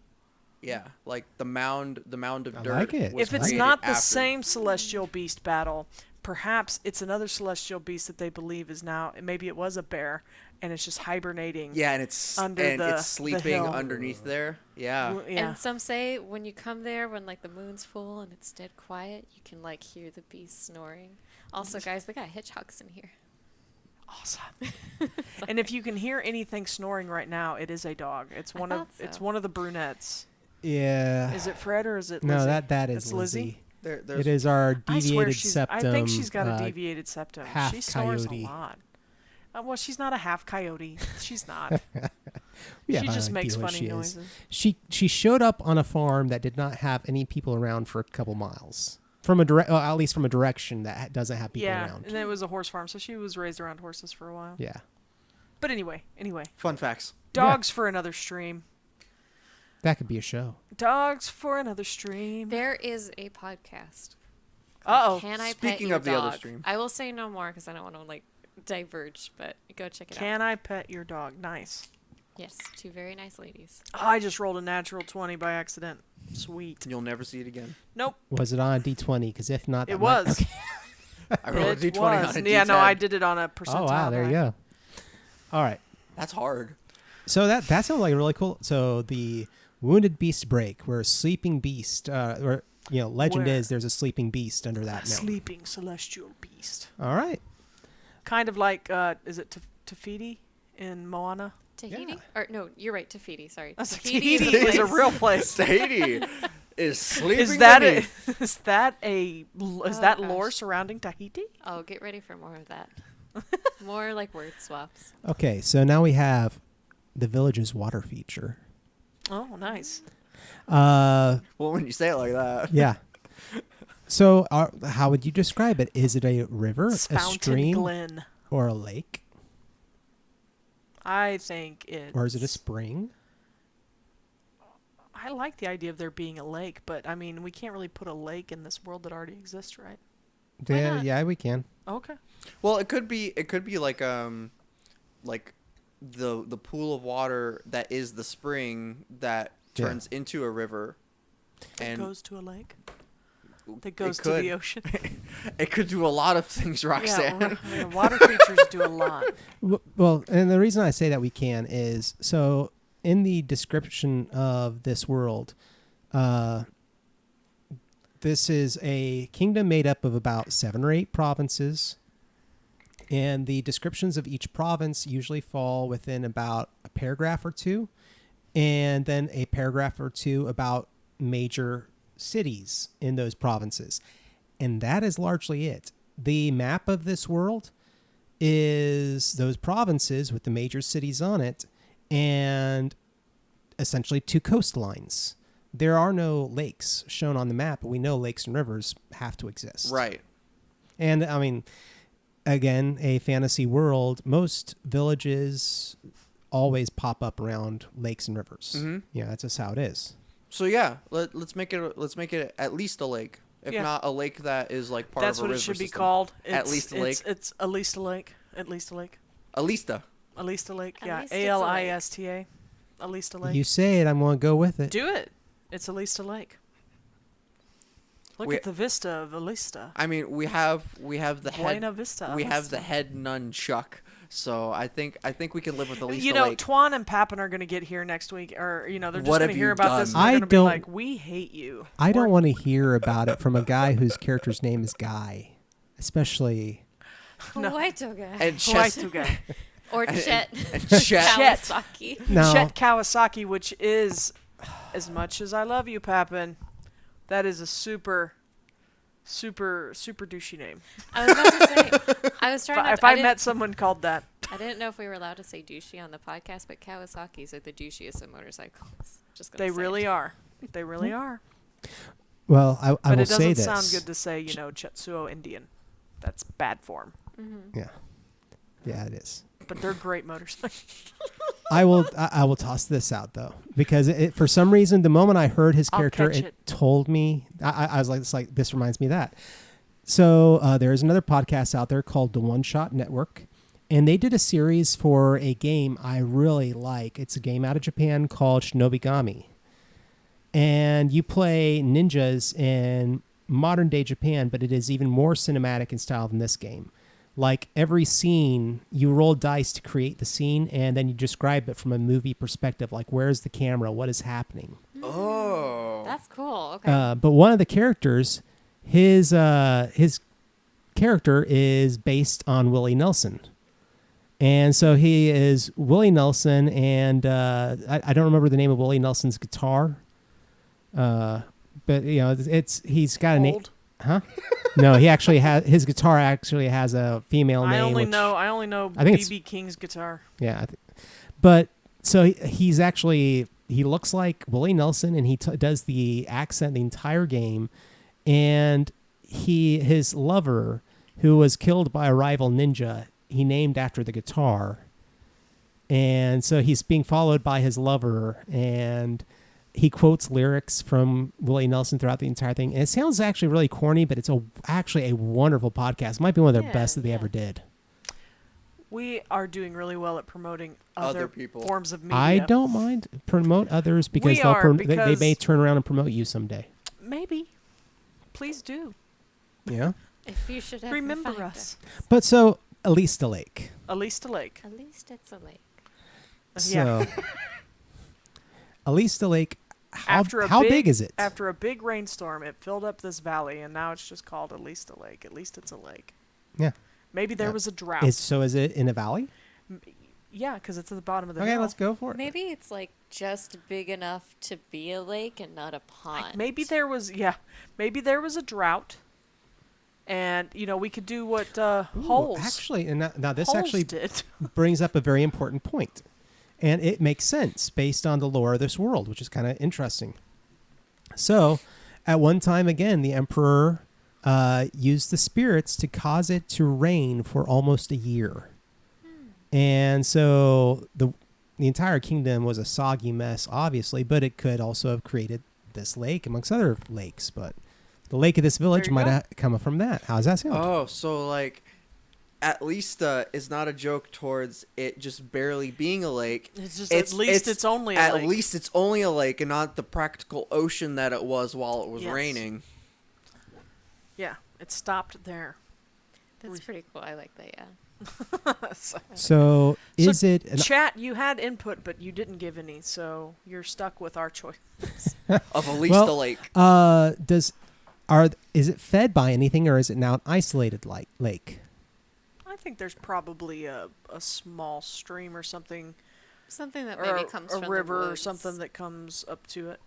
S5: Yeah, like the mound of
S1: I
S5: dirt.
S1: like it.
S5: was
S2: If it's
S5: created
S2: not the
S5: after.
S2: same celestial beast battle, perhaps it's another celestial beast that they believe is now. Maybe it was a bear, and it's just hibernating.
S5: Yeah, and it's
S2: under
S5: and
S2: the
S5: it's sleeping
S2: hill.
S5: underneath there. Yeah.
S2: Yeah.
S3: And some say when you come there, when like the moon's full and it's dead quiet, you can like hear the beast snoring. Also, guys, they got hedgehogs in here.
S2: Awesome. And if you can hear anything snoring right now, it is a dog. It's
S3: I
S2: one of
S3: thought so.
S2: it's one of the brunettes.
S1: Yeah.
S2: Is it Fred or is it
S1: No,
S2: Lizzie?
S1: that is
S2: It's Lizzie.
S5: There's
S1: It is our
S2: I swear
S1: deviated
S2: she's.
S1: septum.
S2: I think she's got a deviated septum.
S1: half
S2: She snores
S1: coyote.
S2: a lot. Well, she's not a half coyote. She's not.
S1: We have
S2: She
S1: no
S2: just
S1: idea
S2: makes
S1: what
S2: funny
S1: she is.
S2: noises.
S1: She showed up on a farm that did not have any people around for a couple miles. From at least from a direction that doesn't have people
S2: Yeah,
S1: around.
S2: and it was a horse farm, so she was raised around horses for a while.
S1: Yeah.
S2: But anyway,
S5: fun facts.
S2: dogs for another stream.
S1: That could be a show.
S2: Dogs for another stream.
S3: There is a podcast.
S2: Uh-oh.
S3: Can I
S5: Speaking
S3: pet your
S5: of the other
S3: dog?
S5: stream.
S3: I will say no more because I don't want to like diverge, but go check it out.
S2: Can I pet your dog? Nice.
S3: Yes, two very nice ladies.
S2: Oh, I just rolled a natural 20 by accident. Sweet.
S5: You'll never see it again.
S2: Nope.
S1: Was it on a D20? Because if not,
S2: It
S1: that might-
S2: was.
S5: I rolled a
S2: It
S5: D20
S2: was.
S5: on a
S2: Yeah, no,
S5: D10.
S2: I did it on a percentile.
S1: Oh wow, there you
S2: die.
S1: go. All right.
S5: That's hard.
S1: So that sounds like really cool. So the Wounded Beast break, where a sleeping beast, or legend
S2: Where?
S1: is there's a sleeping beast under
S2: A
S1: that mountain.
S2: sleeping celestial beast.
S1: All right.
S2: Kind of like, is it Tafiti in Moana?
S3: Tahiti?
S1: Yeah.
S3: Or no, you're right. Tahiti. Sorry.
S2: Tahiti
S3: is a
S2: is a
S3: place.
S2: real place.
S5: Tahiti is sleeping.
S2: Is that
S5: beneath.
S2: is that
S3: gosh.
S2: lore surrounding Tahiti?
S3: Oh, get ready for more of that. More like word swaps.
S1: Okay, so now we have the village's water feature.
S2: Oh, nice.
S1: Uh,
S5: Well, when you say it like that.
S1: yeah. So, how would you describe it? Is it a river,
S2: It's
S1: a
S2: Fountain
S1: stream,
S2: Glen.
S1: or a lake,
S2: I think it.
S1: or is it a spring?
S2: I like the idea of there being a lake, but I mean, we can't really put a lake in this world that already exists, right?
S3: Why
S1: Yeah,
S3: not?
S1: yeah, we can.
S2: Okay.
S5: Well, it could be like the pool of water that is the spring that
S1: Yeah.
S5: turns into a river,
S2: That
S5: and
S2: goes to a lake. That goes to
S5: could.
S2: the ocean.
S5: it could do a lot of things, Roxanne.
S2: Yeah, I mean, water features do a lot.
S1: Well, and the reason I say that we can is so in the description of this world, this is a kingdom made up of about 7 or 8 provinces, and the descriptions of each province usually fall within about a paragraph or two, and then a paragraph or two about major cities in those provinces. And that is largely it. The map of this world is those provinces with the major cities on it and essentially 2 coastlines. There are no lakes shown on the map, but we know lakes and rivers have to exist.
S5: Right.
S1: And I mean, again, a fantasy world, most villages always pop up around lakes and rivers.
S5: Mhm.
S1: Yeah, that's just how it is.
S5: So yeah, let's make it at least a lake. If
S2: Yeah.
S5: not a lake that is like part
S2: That's
S5: of a
S2: what
S5: river
S2: it should be
S5: system.
S2: called.
S5: At least a lake.
S2: It's at least a lake. At least a lake.
S5: Alista.
S2: At least a lake.
S3: At
S2: Yeah.
S3: least it's a lake.
S2: Alista. At least a lake.
S1: You say it, I'm going to go with it.
S2: Do it. It's at least a lake. Look
S5: We-
S2: at the vista of Alista.
S5: I mean, we have the head.
S2: Buena Vista.
S5: We have the
S2: Alista.
S5: head nunchuck. So I think we can live with at least
S2: You
S5: a
S2: know,
S5: lake.
S2: Twan and Papin are going to get here next week, or they're just
S5: What
S2: going
S5: have
S2: to hear
S5: you
S2: about this. And
S5: done?
S2: they're
S1: I
S2: going to be
S1: don't-
S2: like, "We hate you."
S1: I don't want to hear about it from a guy whose character's name is Guy, especially.
S2: No.
S3: White guy.
S5: and
S2: White
S5: Chess,
S2: guy.
S3: Or Chet.
S5: and Chet.
S3: Kawasaki.
S1: No,
S2: Chet Kawasaki, which is, as much as I love you, Papin, that is a super douchey name.
S3: I was about to say. I was trying.
S2: If I met someone called that,
S3: I didn't know if we were allowed to say douchey on the podcast, but Kawasaki's are the douchiest of motorcycles. Just gonna
S2: they
S3: say
S2: really
S3: it.
S2: are. They really are.
S1: well, I
S2: But
S1: will
S2: it
S1: say
S2: doesn't
S1: this.
S2: sound good to say, Chetsuo Indian. That's bad form.
S1: Yeah, yeah, it is.
S2: But they're great motorcycles.
S1: I will toss this out though, because for some reason the moment I heard his
S2: I'll
S1: character,
S2: catch
S1: it
S2: it.
S1: told me I was like this reminds me of that. So there is another podcast out there called the One Shot Network, and they did a series for a game I really like. It's a game out of Japan called Shinobigami, and you play ninjas in modern day Japan, but it is even more cinematic in style than this game. Like every scene, you roll dice to create the scene, and then you describe it from a movie perspective. Like, where's the camera? What is happening?
S5: Oh.
S3: That's cool. Okay.
S1: But one of the characters, his character is based on Willie Nelson, and so he is Willie Nelson, and I don't remember the name of Willie Nelson's guitar, but he's got a name.
S2: Old.
S1: Huh? No, he actually has his guitar. Actually has a female name.
S2: I only
S1: which-
S2: know
S1: I think it's-
S2: BB King's guitar.
S1: Yeah, but so he's actually he looks like Willie Nelson, and he does the accent the entire game, and his lover, who was killed by a rival ninja, he named after the guitar, and so he's being followed by his lover, and he quotes lyrics from Willie Nelson throughout the entire thing. And it sounds actually really corny, but it's actually a wonderful podcast. It might be one of their best that they ever did.
S2: We are doing really well at promoting other
S5: people.
S2: forms of media.
S1: I don't mind promote others because they may turn around and promote you someday.
S2: Maybe. Please do.
S1: Yeah.
S3: If you should ever
S2: Remember
S3: find
S2: us.
S1: But so, Alista Lake.
S2: Alista Lake.
S3: At least it's a lake.
S1: So, Alista Lake, how
S2: big,
S1: big is it?
S2: After a big rainstorm, it filled up this valley, and now it's just called Alista Lake. At least it's a lake.
S1: Yeah.
S2: Maybe there was a drought.
S1: Is it in a valley?
S2: Yeah, because it's at the bottom of the
S1: Okay,
S2: hill.
S1: let's go for it.
S3: Maybe it's like just big enough to be a lake and not a pond.
S2: Maybe there was a drought, and we could do what Holes.
S1: Actually, and now this
S2: Holes
S1: actually
S2: did.
S1: brings up a very important point. And it makes sense based on the lore of this world, which is kind of interesting. So, at one time, again, the emperor used the spirits to cause it to rain for almost a year. And so the entire kingdom was a soggy mess, obviously, but it could also have created this lake amongst other lakes. But the lake of this village might have come from that. How does that sound?
S5: Oh, so like, at least is not a joke towards it just barely being a lake.
S2: It's just at least it's only a lake.
S5: At least it's only a lake and not the practical ocean that it was while it was
S2: Yes.
S5: raining.
S2: Yeah, it stopped there.
S3: That's pretty cool. I like that, yeah.
S1: So is it...
S2: Chat, you had input, but you didn't give any, so you're stuck with our choice.
S5: Of at least a lake.
S1: Is it fed by anything, or is it now an isolated lake?
S2: I think there's probably a small stream or something.
S3: Something that
S2: Or
S3: maybe comes
S2: a
S3: from
S2: river
S3: the
S2: or
S3: woods.
S2: something that comes up to it.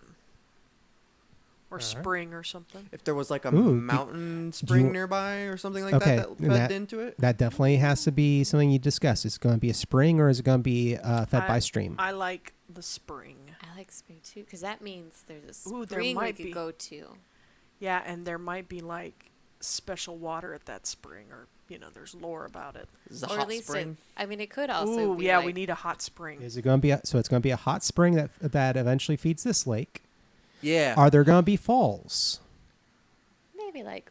S2: Or spring or something.
S5: If there was like a
S1: Ooh,
S5: mountain spring nearby or something like
S1: Okay,
S5: that
S1: and
S5: fed into it.
S1: That definitely has to be something you discuss. Is it going to be a spring, or is it going to be fed by stream?
S2: I like the spring.
S3: I like spring too, because that means there's a
S2: Ooh, there
S3: spring we
S2: might
S3: could
S2: be.
S3: go to.
S2: Yeah, and there might be like special water at that spring, or there's lore about it.
S5: Is it a
S3: Or
S5: hot
S3: at least
S5: spring?
S3: it could also
S2: Ooh,
S3: be
S2: yeah,
S3: like,
S2: we need a hot spring.
S1: Is it going to be so? It's going to be a hot spring that eventually feeds this lake.
S5: Yeah.
S1: Are there going to be falls?
S3: maybe like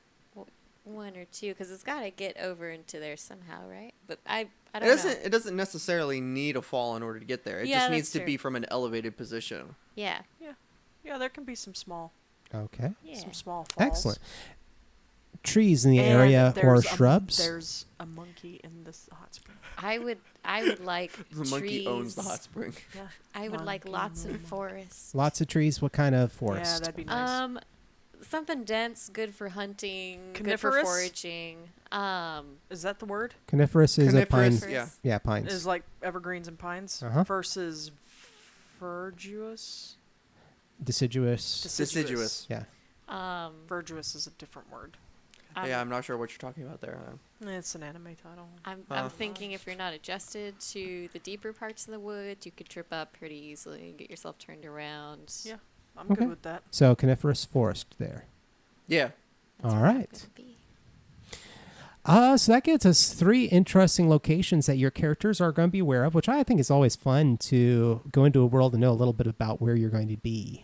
S3: one or two, because it's got to get over into there somehow, right? But I don't know.
S5: It doesn't necessarily need a fall in order to get there. It
S3: Yeah,
S5: just
S3: that's
S5: needs to
S3: true.
S5: be from an elevated position.
S3: Yeah.
S2: Yeah, there can be some small
S1: Okay.
S3: Yeah.
S2: falls.
S1: Excellent. Trees in the
S2: And
S1: area or
S2: there's
S1: shrubs?
S2: There's a monkey in this hot spring.
S3: I would like
S5: The
S3: trees.
S5: monkey owns the hot spring.
S2: Yeah.
S3: I would like
S2: Monkey
S3: lots of
S2: monkey.
S3: forests.
S1: Lots of trees. What kind of
S2: Yeah,
S1: forest?
S2: that'd be nice.
S3: Something dense, good for hunting, good for
S2: Coniferous?
S3: foraging.
S2: Is that the word?
S1: Coniferous is a pine.
S5: Coniferous, yeah.
S1: Yeah, pines.
S2: Is like evergreens and pines
S1: Uh-huh.
S2: versus verduous.
S1: Deciduous.
S5: Deciduous.
S1: Yeah.
S2: Verduous is a different word.
S5: Yeah, I'm not sure what you're talking about there.
S2: It's an anime title.
S3: I'm thinking if you're not adjusted to the deeper parts of the woods, you could trip up pretty easily and get yourself turned around.
S2: Yeah, I'm
S1: Okay.
S2: good with that.
S1: So coniferous forest there.
S5: Yeah.
S3: That's
S1: All
S3: where I'm
S1: right.
S3: gonna be.
S1: So that gets us 3 interesting locations that your characters are going to be aware of, which I think is always fun to go into a world and know a little bit about where you're going to be.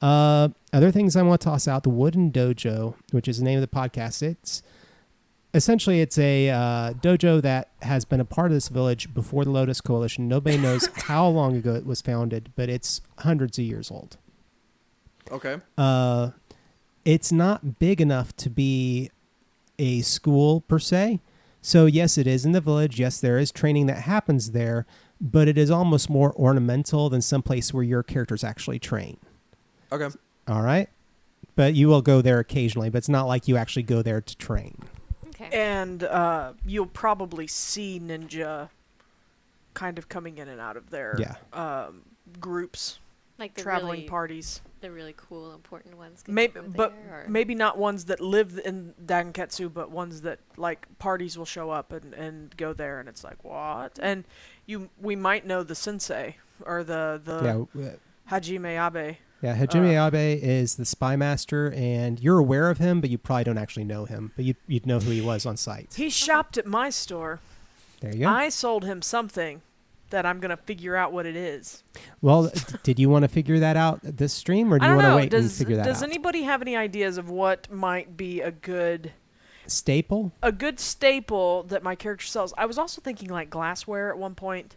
S1: Other things I want to toss out, the Wooden Dojo, which is the name of the podcast. It's a dojo that has been a part of this village before the Lotus Coalition. Nobody knows how long ago it was founded, but it's hundreds of years old.
S5: Okay.
S1: It's not big enough to be a school per se. So yes, it is in the village. Yes, there is training that happens there, but it is almost more ornamental than someplace where your characters actually train.
S5: Okay.
S1: All right. But you will go there occasionally, but it's not like you actually go there to train.
S3: Okay.
S2: And you'll probably see ninja kind of coming in and out of their groups,
S3: Like the
S2: traveling
S3: really,
S2: parties.
S3: the really cool, important ones. Get
S2: Maybe,
S3: to go
S2: but
S3: there, or-
S2: maybe not ones that live in Danketsu, but ones that like parties will show up and go there, and it's like what? And we might know the sensei or the Hajime Abe.
S1: Yeah, Hajime Abe is the spy master, and you're aware of him, but you probably don't actually know him. But you'd know who he was on sight.
S2: He shopped at my store.
S1: There you go.
S2: I sold him something that I'm gonna figure out what it is.
S1: Well, did you want to figure that out this stream, or do
S2: I
S1: you
S2: don't
S1: want to
S2: know.
S1: wait and figure that out?
S2: Does anybody have any ideas of what might be a good
S1: Staple?
S2: staple that my character sells? I was also thinking like glassware at one point,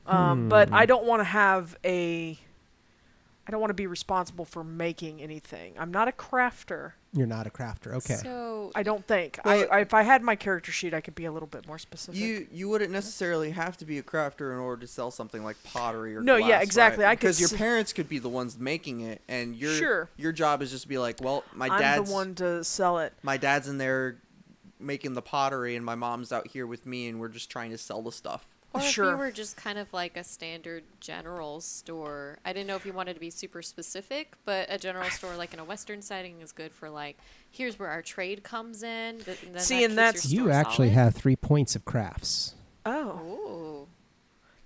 S2: but I don't want to have I don't want to be responsible for making anything. I'm not a crafter.
S1: You're not a crafter. Okay.
S3: So
S2: I don't think.
S5: Well,
S2: If I had my character sheet, I could be a little bit more specific.
S5: You wouldn't necessarily have to be a crafter in order to sell something like pottery or
S2: No,
S5: glass,
S2: yeah, exactly.
S5: right?
S2: I could
S5: Because your
S2: s-
S5: parents could be the ones making it, and
S2: Sure.
S5: your job is just to be like, well,
S2: I'm the one to sell it.
S5: my dad's in there making the pottery, and my mom's out here with me, and we're just trying to sell the stuff.
S3: or if
S2: Sure.
S3: you were just kind of like a standard general store. I didn't know if you wanted to be super specific, but a general store like in a Western setting is good for like, here's where our trade comes in. And then
S2: See, and
S3: that keeps
S2: that's-
S3: your
S1: You
S3: store
S1: actually
S3: solid.
S1: have 3 points of crafts.
S2: Oh,
S3: Ooh.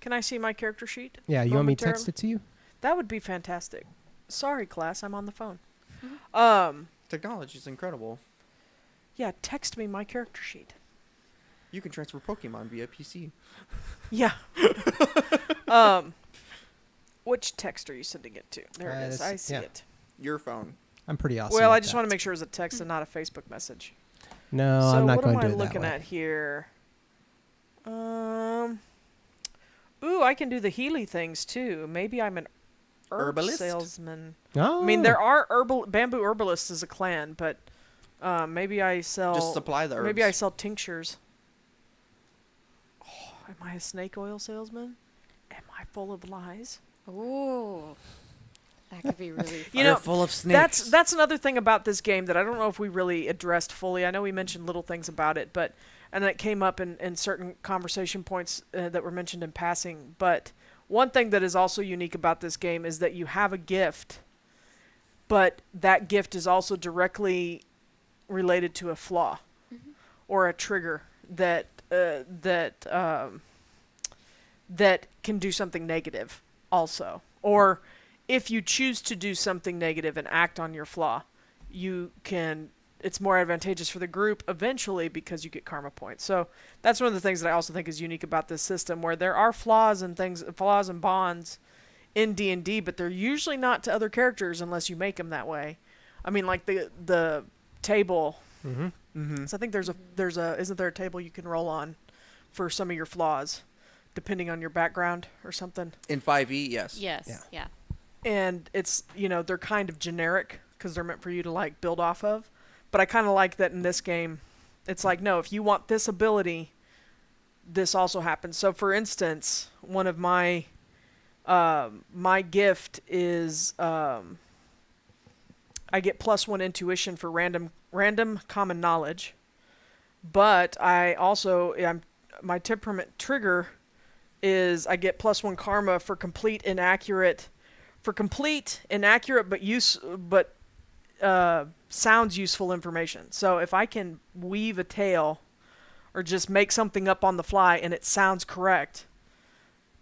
S2: can I see my character sheet?
S1: Yeah, you want me to text
S2: momentarily?
S1: it to you?
S2: That would be fantastic. Sorry, class, I'm on the phone.
S5: Technology is incredible.
S2: Yeah, text me my character sheet.
S5: You can transfer Pokemon via PC.
S2: Yeah. Which text are you sending it to? There it is.
S1: This-
S2: I see
S1: yeah.
S2: it.
S5: Your phone.
S1: I'm pretty awesome.
S2: Well, I
S1: with
S2: just
S1: that.
S2: want to make sure it's a text and not a Facebook message.
S1: No,
S2: so
S1: I'm not
S2: what
S1: going
S2: am
S1: to
S2: I
S1: do it that
S2: looking
S1: way.
S2: at here? Ooh, I can do the Healy things too. Maybe I'm an
S5: Herbalist?
S2: salesman.
S1: Oh.
S2: I mean, there are bamboo herbalists as a clan, but maybe I sell.
S5: Just supply the herbs.
S2: Maybe I sell tinctures. Oh, am I a snake oil salesman? Am I full of lies?
S3: Ooh. That could be really fun.
S2: You know,
S5: full of snakes.
S2: That's another thing about this game that I don't know if we really addressed fully. I know we mentioned little things about it, and it came up in certain conversation points that were mentioned in passing. But one thing that is also unique about this game is that you have a gift, but that gift is also directly related to a flaw or a trigger that can do something negative also. Or if you choose to do something negative and act on your flaw, it's more advantageous for the group eventually because you get karma points. So that's one of the things that I also think is unique about this system, where there are flaws and bonds in D&D, but they're usually not to other characters unless you make them that way. I mean, like the table.
S5: Mm-hmm.
S2: So I think there's a isn't there a table you can roll on for some of your flaws, depending on your background or something?
S5: In 5e, yes.
S3: Yes. Yeah.
S2: And it's, they're kind of generic because they're meant for you to like build off of. But I kind of like that in this game. It's like, no, if you want this ability, this also happens. So for instance, one of my gift is I get +1 intuition for random common knowledge. But I also my temperament trigger is I get +1 karma for complete inaccurate but sounds useful information. So if I can weave a tale or just make something up on the fly and it sounds correct,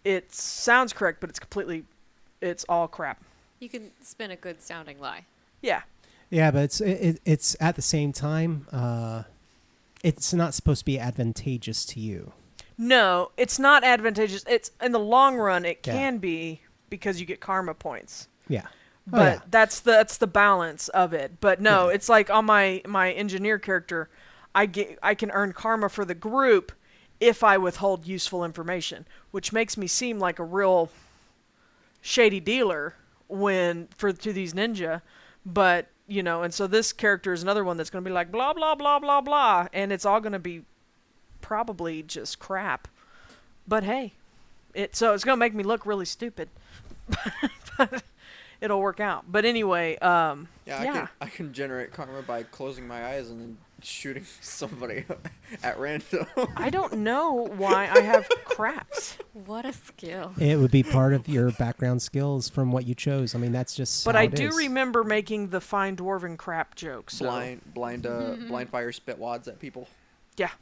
S2: but it's all crap.
S3: You can spin a good sounding lie.
S2: Yeah.
S1: Yeah, but it's at the same time, it's not supposed to be advantageous to you.
S2: No, it's not advantageous. It's in the long run it can be because you get karma points.
S1: Yeah.
S2: But that's the balance of it. But no, it's like on my engineer character, I can earn karma for the group if I withhold useful information, which makes me seem like a real shady dealer to these ninja. But and so this character is another one that's going to be like blah blah blah blah blah, and it's all going to be probably just crap. But hey, so it's going to make me look really stupid. But it'll work out. But anyway,
S5: I can generate karma by closing my eyes and then shooting somebody at random.
S2: I don't know why I have craps.
S3: What a skill.
S1: It would be part of your background skills from what you chose. I mean, that's just
S2: But
S1: how
S2: I
S1: it
S2: do
S1: is.
S2: remember making the fine dwarven crap joke. So.
S5: Blind fire spit wads at people.
S2: Yeah.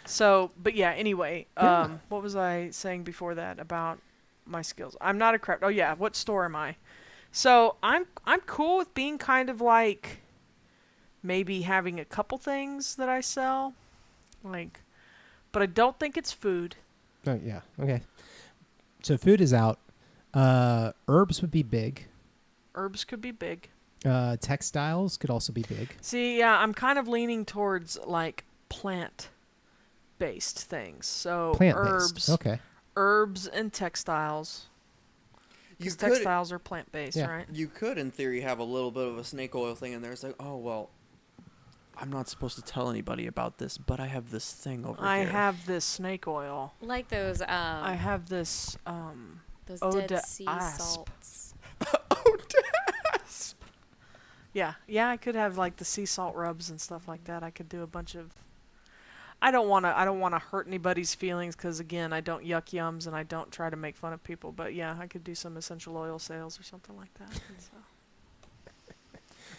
S2: So, but yeah, anyway, what was I saying before that about my skills? I'm not a crap. Oh yeah, what store am I? So I'm cool with being kind of like maybe having a couple things that I sell, like, but I don't think it's food.
S1: Oh, yeah. Okay. So food is out. Herbs would be big.
S2: Herbs could be big.
S1: Textiles could also be big.
S2: See, yeah, I'm kind of leaning towards like plant-based things. So
S1: Plant-based. Okay.
S2: herbs and textiles.
S5: You
S2: Because
S5: could,
S2: textiles are plant-based,
S1: Yeah.
S2: right?
S5: you could, in theory, have a little bit of a snake oil thing in there. It's like, oh, well, I'm not supposed to tell anybody about this, but I have this thing over
S2: I
S5: here.
S2: have this snake oil.
S3: Like those
S2: I have this
S3: those
S2: eau
S3: Dead
S2: de
S3: Sea
S2: asp.
S3: salts.
S2: Yeah, I could have like the sea salt rubs and stuff like that. I could do a bunch of. I don't want to hurt anybody's feelings because again, I don't yuck yums and I don't try to make fun of people. But yeah, I could do some essential oil sales or something like that. And, so.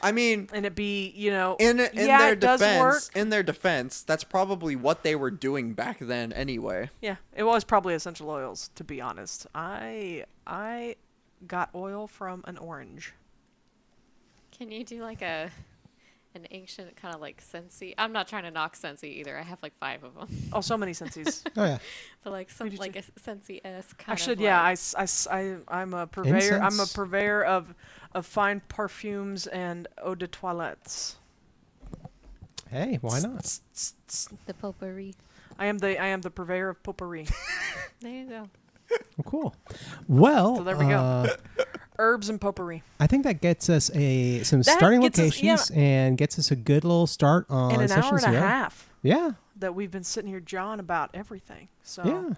S5: I mean,
S2: And it be
S5: in their
S2: it does work.
S5: defense, that's probably what they were doing back then anyway.
S2: Yeah, it was probably essential oils. To be honest, I got oil from an orange.
S3: Can you do like an ancient kind of like Scentsy? I'm not trying to knock Scentsy either. I have like 5 of them.
S2: Oh, so many senses.
S1: Oh, yeah.
S3: But like some
S2: do
S3: like a Scentsy-esque kind
S2: I
S3: of
S2: should,
S3: like,
S2: I'm a purveyor. I'm a
S1: Incense?
S2: purveyor of fine perfumes and eau de toilettes.
S1: Hey, why not?
S3: the potpourri.
S2: I am the purveyor of potpourri.
S3: There you go.
S1: Well, cool. Well,
S2: So there we go. Herbs and potpourri.
S1: I think that gets us some
S2: That
S1: starting
S2: gets us-
S1: locations and gets us a good little start on
S2: And an
S1: session
S2: hour and a
S1: 0.
S2: half
S1: Yeah.
S2: that we've been sitting here jawing about everything. So
S1: Yeah.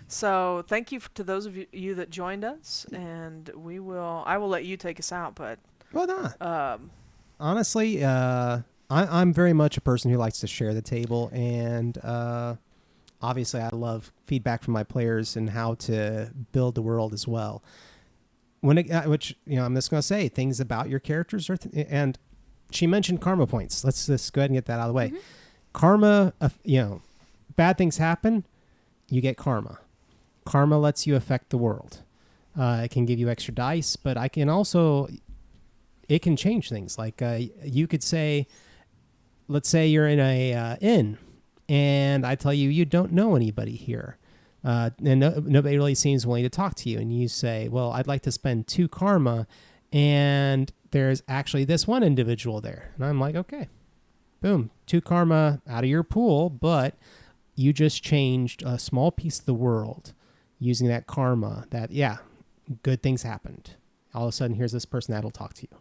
S2: So thank you to those of you that joined us, and I will let you take us out, but
S1: Why not? Honestly, I'm very much a person who likes to share the table, and obviously I love feedback from my players and how to build the world as well. Which I'm just going to say things about your characters and she mentioned karma points. Let's just go ahead and get that out of the way.
S3: Mm-hmm.
S1: Karma, bad things happen, you get karma. Karma lets you affect the world. It can give you extra dice, but it can change things. Like you could say, let's say you're in a inn, and I tell you don't know anybody here, and nobody really seems willing to talk to you, and you say, well, I'd like to spend 2 karma, and there's actually this one individual there, and I'm like, okay, boom, 2 karma out of your pool, but you just changed a small piece of the world using that karma. That good things happened. All of a sudden, here's this person that'll talk to you.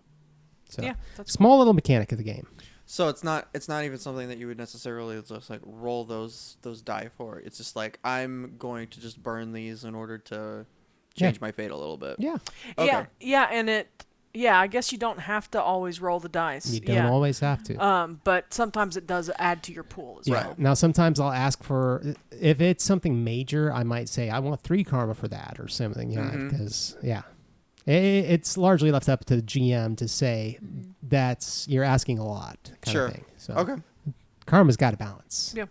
S1: So
S2: yeah, that's
S1: small little mechanic of the game.
S5: So it's not even something that you would necessarily just like roll those die for. It's just like I'm going to just burn these in order to change my fate a little bit.
S1: Yeah.
S5: Okay.
S2: I guess you don't have to always roll the dice.
S1: You don't always have to.
S2: But sometimes it does add to your pool as well.
S1: Now, sometimes I'll ask for, if it's something major, I might say, I want 3 karma for that or something, because, it's largely left up to the GM to say you're asking a lot kind of thing. So
S5: Okay.
S1: Karma's got a balance.
S2: Yeah.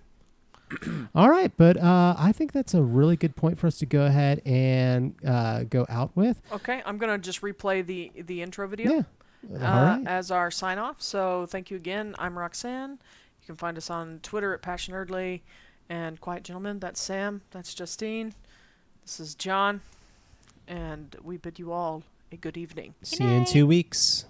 S1: All right, but I think that's a really good point for us to go ahead and go out with.
S2: Okay, I'm going to just replay the intro video.
S1: Yeah. All right.
S2: As our sign off. So thank you again. I'm Roxanne. You can find us on Twitter at PassionNerdly and Quiett Gentleman. That's Sam. That's Justine. This is John. And we bid you all a good evening.
S1: See you in 2 weeks.